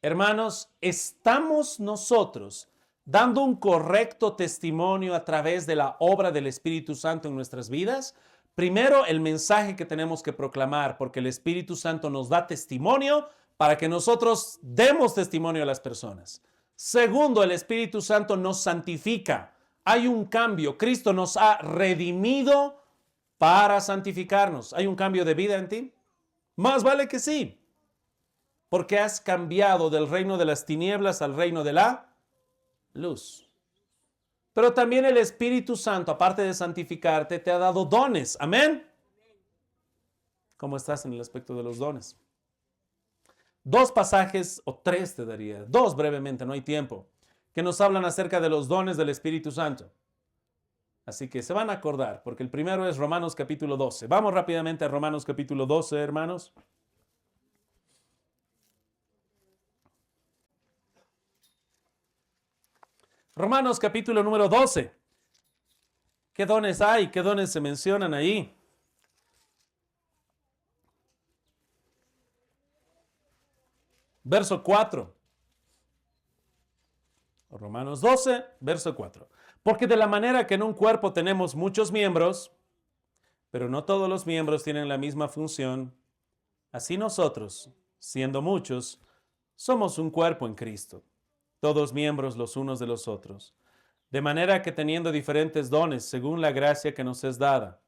Hermanos, ¿estamos nosotros dando un correcto testimonio a través de la obra del Espíritu Santo en nuestras vidas? Primero, el mensaje que tenemos que proclamar, porque el Espíritu Santo nos da testimonio para que nosotros demos testimonio a las personas. Segundo, el Espíritu Santo nos santifica. Hay un cambio. Cristo nos ha redimido para santificarnos. ¿Hay un cambio de vida en ti? Más vale que sí, porque has cambiado del reino de las tinieblas al reino de la luz. Pero también el Espíritu Santo, aparte de santificarte, te ha dado dones. Amén. ¿Cómo estás en el aspecto de los dones? Dos pasajes, o tres te daría, dos brevemente, no hay tiempo, que nos hablan acerca de los dones del Espíritu Santo. Así que se van a acordar, porque el primero es Romanos capítulo 12. Vamos rápidamente a Romanos capítulo 12, hermanos. Romanos capítulo número 12. ¿Qué dones hay? ¿Qué dones se mencionan ahí? Verso 4. Romanos 12, verso 4. Porque de la manera que en un cuerpo tenemos muchos miembros, pero no todos los miembros tienen la misma función, así nosotros, siendo muchos, somos un cuerpo en Cristo, todos miembros los unos de los otros. De manera que teniendo diferentes dones según la gracia que nos es dada,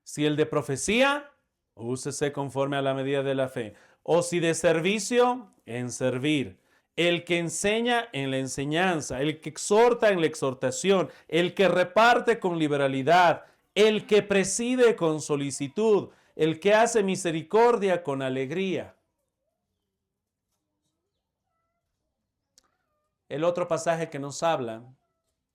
si el de profecía, úsese conforme a la medida de la fe, o si de servicio, en servir. El que enseña en la enseñanza, el que exhorta en la exhortación, el que reparte con liberalidad, el que preside con solicitud, el que hace misericordia con alegría. El otro pasaje que nos habla,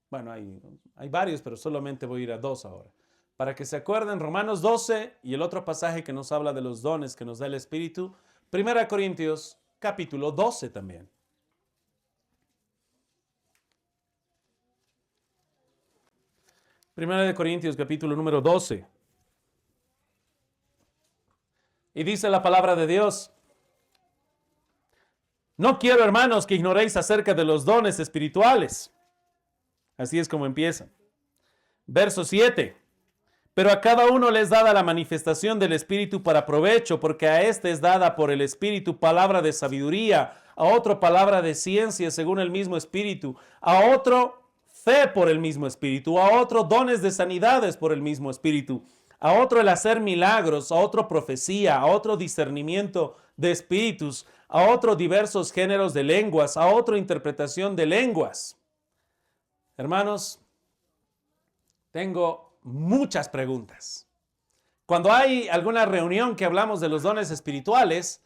bueno, hay varios, pero solamente voy a ir a dos ahora. Para que se acuerden, Romanos 12 y el otro pasaje que nos habla de los dones que nos da el Espíritu, 1 Corintios capítulo 12 también. 1 Corintios capítulo número 12. Y dice la palabra de Dios: no quiero, hermanos, que ignoréis acerca de los dones espirituales. Así es como empieza. Verso 7. Pero a cada uno les dada la manifestación del Espíritu para provecho, porque a éste es dada por el Espíritu palabra de sabiduría, a otro palabra de ciencia según el mismo Espíritu, a otro fe por el mismo Espíritu, a otro dones de sanidades por el mismo Espíritu, a otro el hacer milagros, a otro profecía, a otro discernimiento de espíritus, a otro diversos géneros de lenguas, a otro interpretación de lenguas. Hermanos, tengo muchas preguntas. Cuando hay alguna reunión que hablamos de los dones espirituales,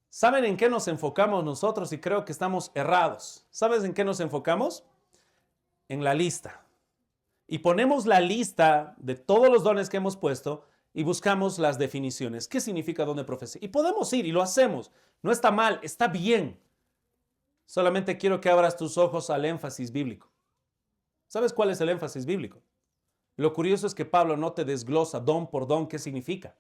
¿saben en qué nos enfocamos nosotros? Y creo que estamos errados. ¿Sabes en qué nos enfocamos? En la lista. Y ponemos la lista de todos los dones que hemos puesto y buscamos las definiciones. ¿Qué significa don de profecía? Y podemos ir y lo hacemos. No está mal, está bien. Solamente quiero que abras tus ojos al énfasis bíblico. ¿Sabes cuál es el énfasis bíblico? Lo curioso es que Pablo no te desglosa don por don qué significa.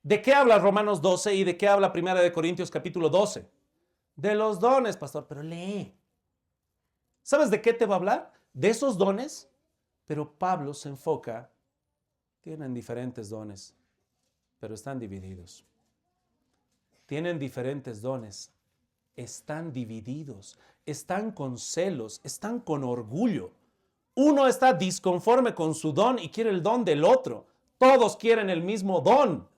¿De qué habla Romanos 12 y de qué habla 1 Corintios capítulo 12? De los dones, pastor, pero lee. ¿Sabes de qué te va a hablar? de esos dones, pero Pablo se enfoca, tienen diferentes dones, pero están divididos. Tienen diferentes dones, están divididos, están con celos, están con orgullo. Uno está disconforme con su don y quiere el don del otro. Todos quieren el mismo don.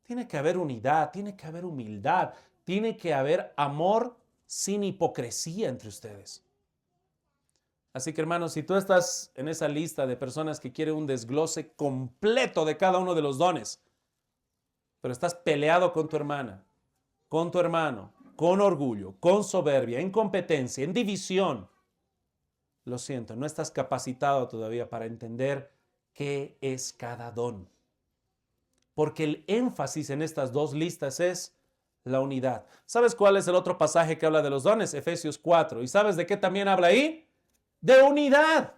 Tiene que haber unidad, tiene que haber humildad, tiene que haber amor sin hipocresía entre ustedes. Así que, hermanos, si tú estás en esa lista de personas que quieren un desglose completo de cada uno de los dones, pero estás peleado con tu hermana, con tu hermano, con orgullo, con soberbia, incompetencia, en división, lo siento, no estás capacitado todavía para entender qué es cada don. Porque el énfasis en estas dos listas es la unidad. ¿Sabes cuál es el otro pasaje que habla de los dones? Efesios 4. ¿Y sabes de qué también habla ahí? De unidad.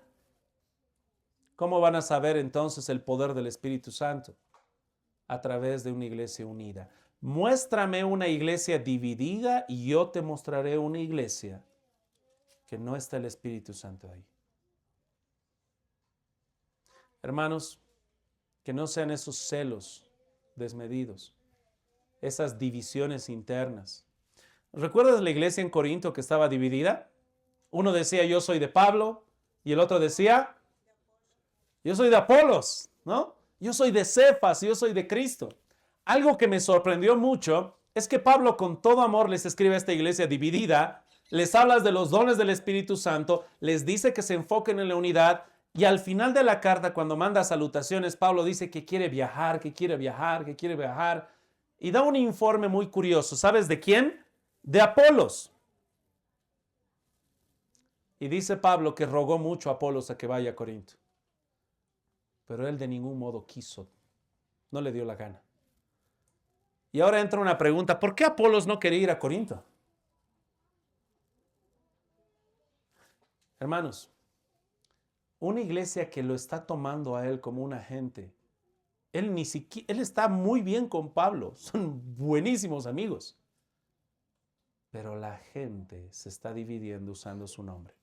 ¿Cómo van a saber entonces el poder del Espíritu Santo? A través de una iglesia unida. Muéstrame una iglesia dividida y yo te mostraré una iglesia que no está el Espíritu Santo ahí. Hermanos, que no sean esos celos desmedidos, esas divisiones internas. ¿Recuerdas la iglesia en Corinto que estaba dividida? Uno decía, yo soy de Pablo, y el otro decía, yo soy de Apolos, ¿no? Yo soy de Cefas, yo soy de Cristo. Algo que me sorprendió mucho es que Pablo con todo amor les escribe a esta iglesia dividida, les habla de los dones del Espíritu Santo, les dice que se enfoquen en la unidad, y al final de la carta, cuando manda salutaciones, Pablo dice que quiere viajar, que quiere viajar, que quiere viajar, y da un informe muy curioso. ¿Sabes de quién? De Apolos. Y dice Pablo que rogó mucho a Apolos a que vaya a Corinto. Pero él de ningún modo quiso, no le dio la gana. Y ahora entra una pregunta, ¿por qué Apolos no quería ir a Corinto? Hermanos, una iglesia que lo está tomando a él como un agente, él está muy bien con Pablo, son buenísimos amigos, pero la gente se está dividiendo usando su nombre.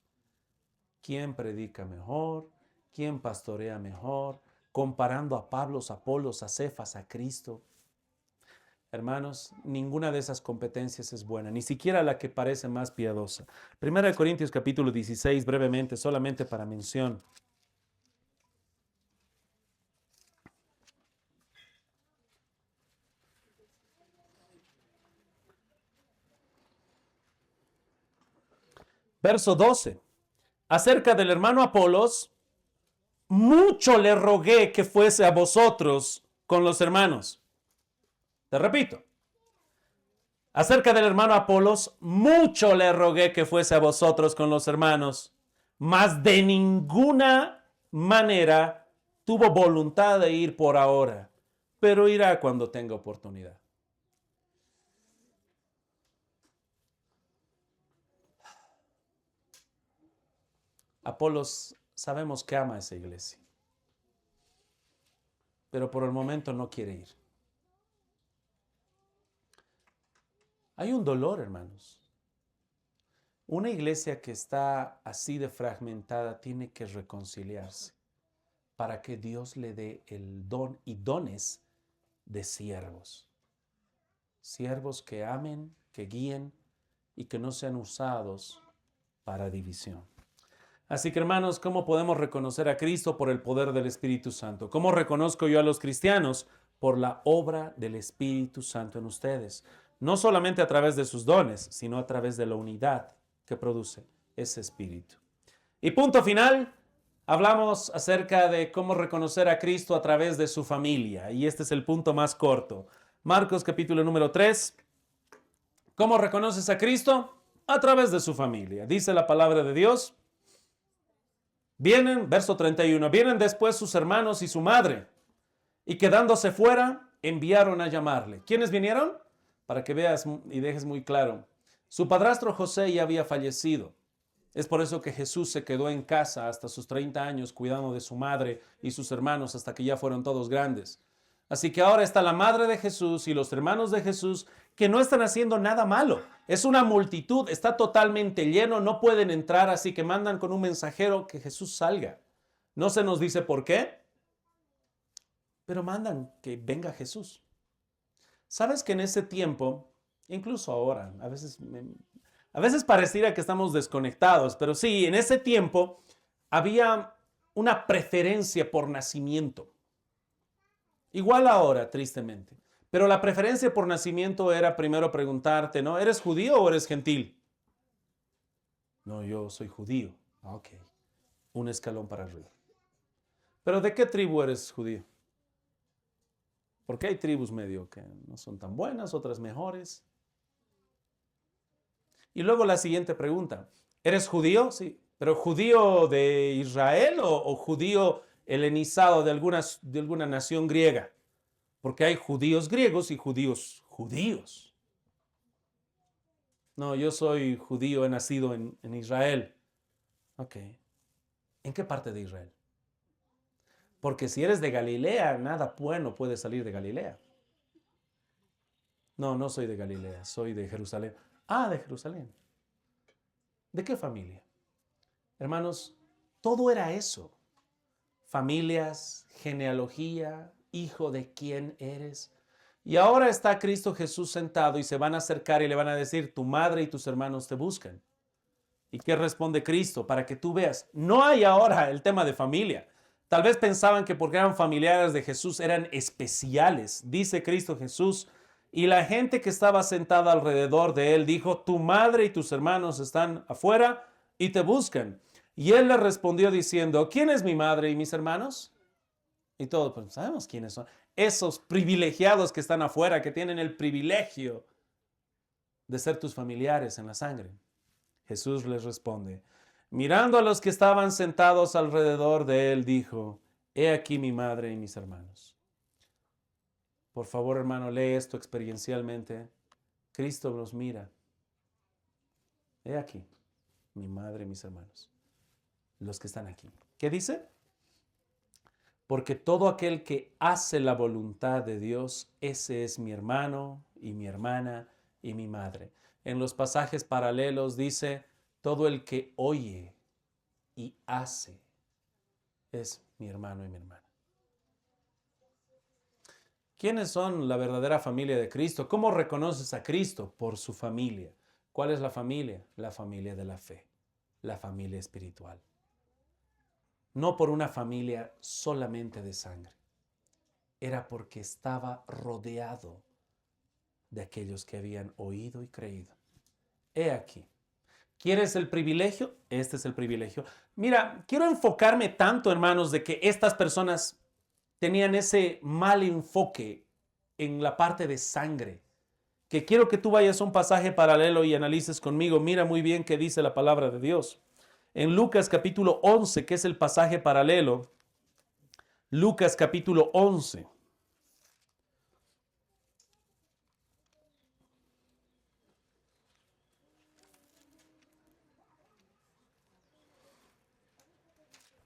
¿Quién predica mejor? ¿Quién pastorea mejor? Comparando a Pablo, a Apolos, a Cefas, a Cristo. Hermanos, ninguna de esas competencias es buena, ni siquiera la que parece más piadosa. 1 Corintios capítulo 16, brevemente, solamente para mención. Verso 12. Acerca del hermano Apolos, mucho le rogué que fuese a vosotros con los hermanos. Te repito. Acerca del hermano Apolos, mucho le rogué que fuese a vosotros con los hermanos, mas de ninguna manera tuvo voluntad de ir por ahora, pero irá cuando tenga oportunidad. Apolos sabemos que ama a esa iglesia, pero por el momento no quiere ir. Hay un dolor, hermanos. Una iglesia que está así de fragmentada tiene que reconciliarse para que Dios le dé el don y dones de siervos. Siervos que amen, que guíen y que no sean usados para división. Así que, hermanos, ¿cómo podemos reconocer a Cristo? Por el poder del Espíritu Santo. ¿Cómo reconozco yo a los cristianos? Por la obra del Espíritu Santo en ustedes. No solamente a través de sus dones, sino a través de la unidad que produce ese Espíritu. Y punto final, hablamos acerca de cómo reconocer a Cristo a través de su familia. Y este es el punto más corto. Marcos capítulo número 3. ¿Cómo reconoces a Cristo? A través de su familia. Dice la palabra de Dios. Vienen, verso 31, vienen después sus hermanos y su madre, y quedándose fuera, enviaron a llamarle. ¿Quiénes vinieron? Para que veas y dejes muy claro. Su padrastro José ya había fallecido. Es por eso que Jesús se quedó en casa hasta sus 30 años cuidando de su madre y sus hermanos hasta que ya fueron todos grandes. Así que ahora está la madre de Jesús y los hermanos de Jesús que no están haciendo nada malo. Es una multitud, está totalmente lleno, no pueden entrar, así que mandan con un mensajero que Jesús salga. No se nos dice por qué, pero mandan que venga Jesús. ¿Sabes que en ese tiempo, incluso ahora, a veces pareciera que estamos desconectados, pero sí, en ese tiempo había una preferencia por nacimiento? Igual ahora, tristemente. Pero la preferencia por nacimiento era primero preguntarte, ¿no? ¿Eres judío o eres gentil? No, yo soy judío. Ok. Un escalón para arriba. ¿Pero de qué tribu eres judío? Porque hay tribus medio que no son tan buenas, otras mejores. Y luego la siguiente pregunta. ¿Eres judío? Sí. ¿Pero judío de Israel o judío helenizado de alguna nación griega? Porque hay judíos griegos y judíos judíos. No, yo soy judío, he nacido en Israel. Ok. ¿En qué parte de Israel? Porque si eres de Galilea, nada bueno puede salir de Galilea. No, no soy de Galilea, soy de Jerusalén. Ah, de Jerusalén. ¿De qué familia? Hermanos, todo era eso. Familias, genealogía, hijo de quién eres. Y ahora está Cristo Jesús sentado y se van a acercar y le van a decir, tu madre y tus hermanos te buscan. ¿Y qué responde Cristo? Para que tú veas, no hay ahora el tema de familia. Tal vez pensaban que porque eran familiares de Jesús eran especiales. Dice Cristo Jesús, y la gente que estaba sentada alrededor de él dijo, tu madre y tus hermanos están afuera y te buscan. Y él le respondió diciendo, ¿quién es mi madre y mis hermanos? Y todos, pues sabemos quiénes son. Esos privilegiados que están afuera, que tienen el privilegio de ser tus familiares en la sangre. Jesús les responde, mirando a los que estaban sentados alrededor de él, dijo, he aquí mi madre y mis hermanos. Por favor, hermano, lee esto experiencialmente. Cristo nos mira. He aquí mi madre y mis hermanos, los que están aquí. ¿Qué dice? Porque todo aquel que hace la voluntad de Dios, ese es mi hermano y mi hermana y mi madre. En los pasajes paralelos dice, todo el que oye y hace es mi hermano y mi hermana. ¿Quiénes son la verdadera familia de Cristo? ¿Cómo reconoces a Cristo? Por su familia. ¿Cuál es la familia? La familia de la fe, la familia espiritual. No por una familia solamente de sangre. Era porque estaba rodeado de aquellos que habían oído y creído. He aquí. ¿Quieres el privilegio? Este es el privilegio. Mira, quiero enfocarme tanto, hermanos, de que estas personas tenían ese mal enfoque en la parte de sangre, que quiero que tú vayas a un pasaje paralelo y analices conmigo. Mira muy bien qué dice la palabra de Dios. En Lucas capítulo 11, que es el pasaje paralelo. Lucas capítulo 11.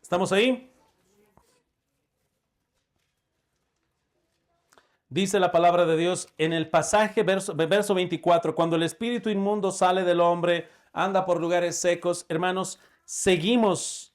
¿Estamos ahí? Dice la palabra de Dios en el pasaje verso 24, cuando el espíritu inmundo sale del hombre, anda por lugares secos. Hermanos, seguimos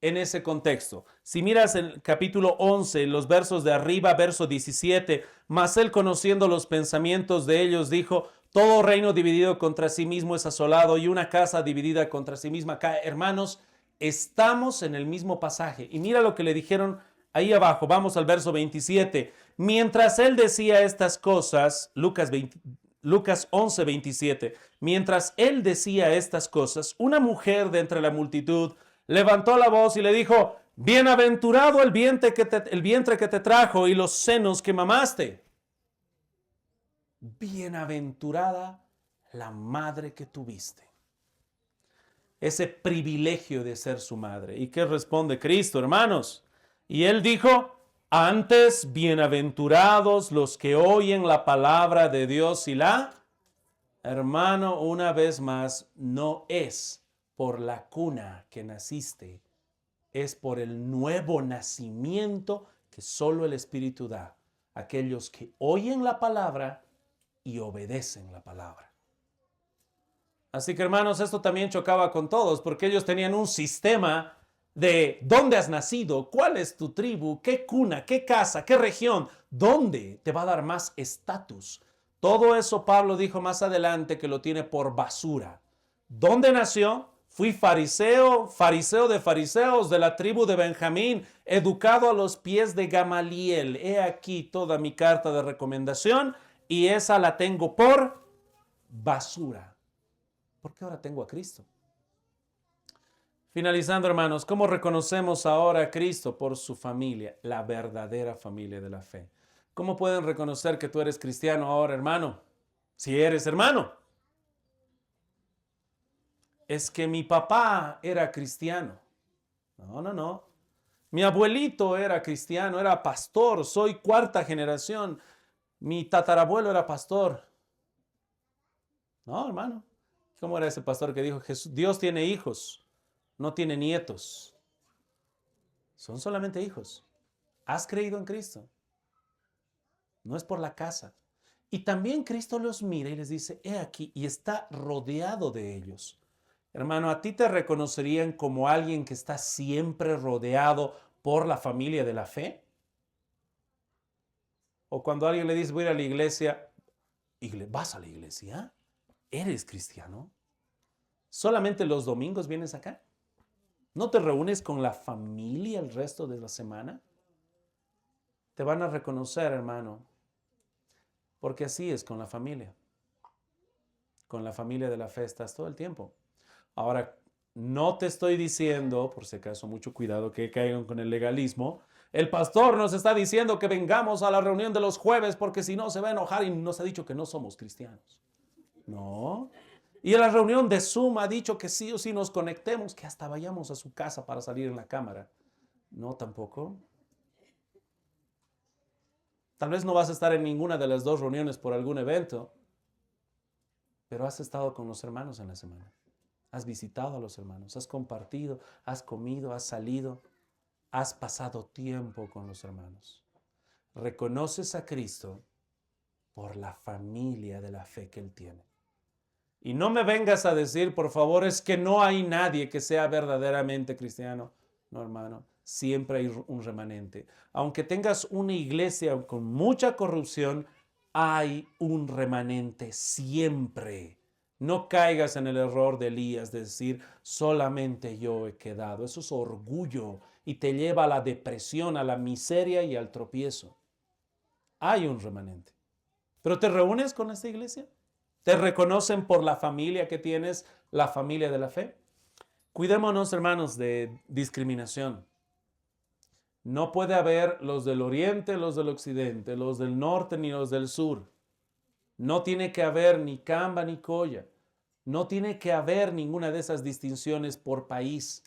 en ese contexto. Si miras el capítulo 11, los versos de arriba, verso 17, mas él conociendo los pensamientos de ellos dijo, todo reino dividido contra sí mismo es asolado y una casa dividida contra sí misma cae. Hermanos, estamos en el mismo pasaje. Y mira lo que le dijeron ahí abajo. Vamos al verso 27. Mientras él decía estas cosas, Lucas 11, 27, mientras él decía estas cosas, una mujer de entre la multitud levantó la voz y le dijo, bienaventurado el vientre que te trajo y los senos que mamaste. Bienaventurada la madre que tuviste. Ese privilegio de ser su madre. ¿Y qué responde Cristo, hermanos? Y él dijo, antes bienaventurados los que oyen la palabra de Dios y la... Hermano, una vez más, no es por la cuna que naciste, es por el nuevo nacimiento que solo el Espíritu da. Aquellos que oyen la palabra y obedecen la palabra. Así que hermanos, esto también chocaba con todos porque ellos tenían un sistema de dónde has nacido, cuál es tu tribu, qué cuna, qué casa, qué región, dónde te va a dar más estatus. Todo eso Pablo dijo más adelante que lo tiene por basura. ¿Dónde nació? Fui fariseo, fariseo de fariseos de la tribu de Benjamín, educado a los pies de Gamaliel. He aquí toda mi carta de recomendación y esa la tengo por basura. Porque ahora tengo a Cristo. Finalizando, hermanos, ¿cómo reconocemos ahora a Cristo? Por su familia, la verdadera familia de la fe. ¿Cómo pueden reconocer que tú eres cristiano ahora, hermano? Si eres hermano. Es que mi papá era cristiano. No, no, no. Mi abuelito era cristiano, era pastor, soy cuarta generación. Mi tatarabuelo era pastor. No, hermano. ¿Cómo era ese pastor que dijo, Dios tiene hijos, no tiene nietos? Son solamente hijos. ¿Has creído en Cristo? No es por la casa. Y también Cristo los mira y les dice, he aquí, y está rodeado de ellos. Hermano, ¿a ti te reconocerían como alguien que está siempre rodeado por la familia de la fe? O cuando alguien le dice, voy a ir a la iglesia, ¿vas a la iglesia? ¿Eres cristiano? ¿Solamente los domingos vienes acá? ¿No te reúnes con la familia el resto de la semana? Te van a reconocer, hermano, porque así es con la familia. Con la familia de la fe estás todo el tiempo. Ahora, no te estoy diciendo, por si acaso, mucho cuidado que caigan con el legalismo. El pastor nos está diciendo que vengamos a la reunión de los jueves porque si no se va a enojar y nos ha dicho que no somos cristianos. No. Y en la reunión de Zoom ha dicho que sí o sí nos conectemos, que hasta vayamos a su casa para salir en la cámara. No, tampoco. Tal vez no vas a estar en ninguna de las dos reuniones por algún evento, pero has estado con los hermanos en la semana. Has visitado a los hermanos, has compartido, has comido, has salido, has pasado tiempo con los hermanos. Reconoces a Cristo por la familia de la fe que Él tiene. Y no me vengas a decir, por favor, es que no hay nadie que sea verdaderamente cristiano. No, hermano, siempre hay un remanente. Aunque tengas una iglesia con mucha corrupción, hay un remanente siempre. No caigas en el error de Elías de decir, solamente yo he quedado. Eso es orgullo y te lleva a la depresión, a la miseria y al tropiezo. Hay un remanente. ¿Pero te reúnes con esta iglesia? ¿Te reconocen por la familia que tienes, la familia de la fe? Cuidémonos, hermanos, de discriminación. No puede haber los del oriente, los del occidente, los del norte ni los del sur. No tiene que haber ni Camba ni Coya. No tiene que haber ninguna de esas distinciones por país.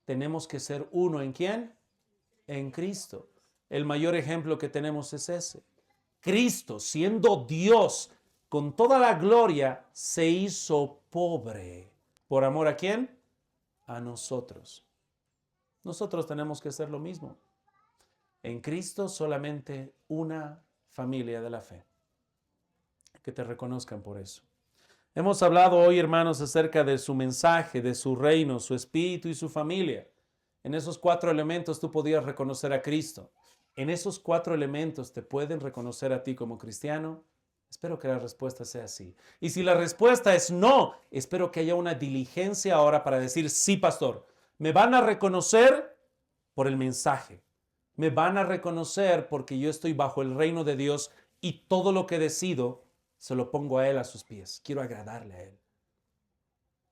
Tenemos que ser uno. ¿En quién? En Cristo. El mayor ejemplo que tenemos es ese. Cristo, siendo Dios, con toda la gloria, se hizo pobre. ¿Por amor a quién? A nosotros. Nosotros tenemos que hacer lo mismo. En Cristo solamente una familia de la fe. Que te reconozcan por eso. Hemos hablado hoy, hermanos, acerca de su mensaje, de su reino, su espíritu y su familia. En esos 4 elementos tú podías reconocer a Cristo. En esos 4 elementos te pueden reconocer a ti como cristiano. Espero que la respuesta sea sí. Y si la respuesta es no, espero que haya una diligencia ahora para decir, sí, pastor, me van a reconocer por el mensaje. Me van a reconocer porque yo estoy bajo el reino de Dios y todo lo que decido se lo pongo a Él a sus pies. Quiero agradarle a Él.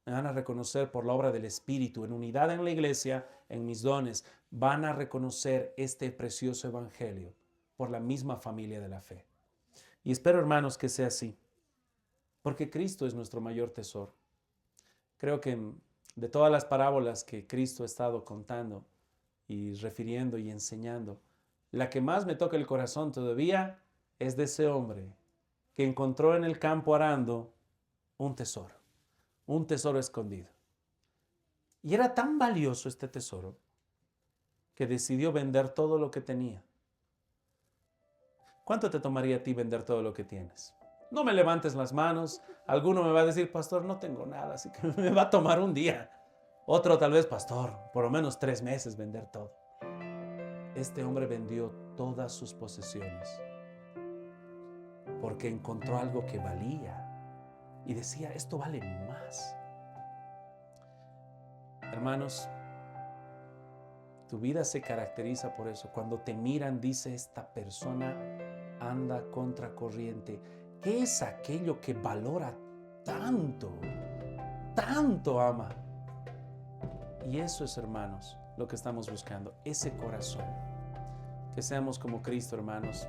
Me van a reconocer por la obra del Espíritu, en unidad en la iglesia, en mis dones. Van a reconocer este precioso evangelio por la misma familia de la fe. Y espero, hermanos, que sea así, porque Cristo es nuestro mayor tesoro. Creo que de todas las parábolas que Cristo ha estado contando y refiriendo y enseñando, la que más me toca el corazón todavía es de ese hombre que encontró en el campo arando un tesoro escondido. Y era tan valioso este tesoro que decidió vender todo lo que tenía. ¿Cuánto te tomaría a ti vender todo lo que tienes? No me levantes las manos. Alguno me va a decir, pastor, no tengo nada, así que me va a tomar un día. Otro tal vez, pastor, por lo menos 3 meses vender todo. Este hombre vendió todas sus posesiones porque encontró algo que valía y decía, esto vale más. Hermanos, tu vida se caracteriza por eso. Cuando te miran, dice, esta persona anda contracorriente. ¿Qué es aquello que valora tanto? Tanto ama. Y eso es, hermanos, lo que estamos buscando, ese corazón. Que seamos como Cristo, hermanos,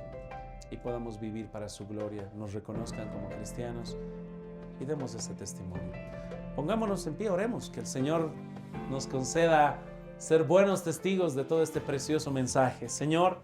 y podamos vivir para su gloria, nos reconozcan como cristianos y demos ese testimonio. Pongámonos en pie, oremos, que el Señor nos conceda ser buenos testigos de todo este precioso mensaje. Señor,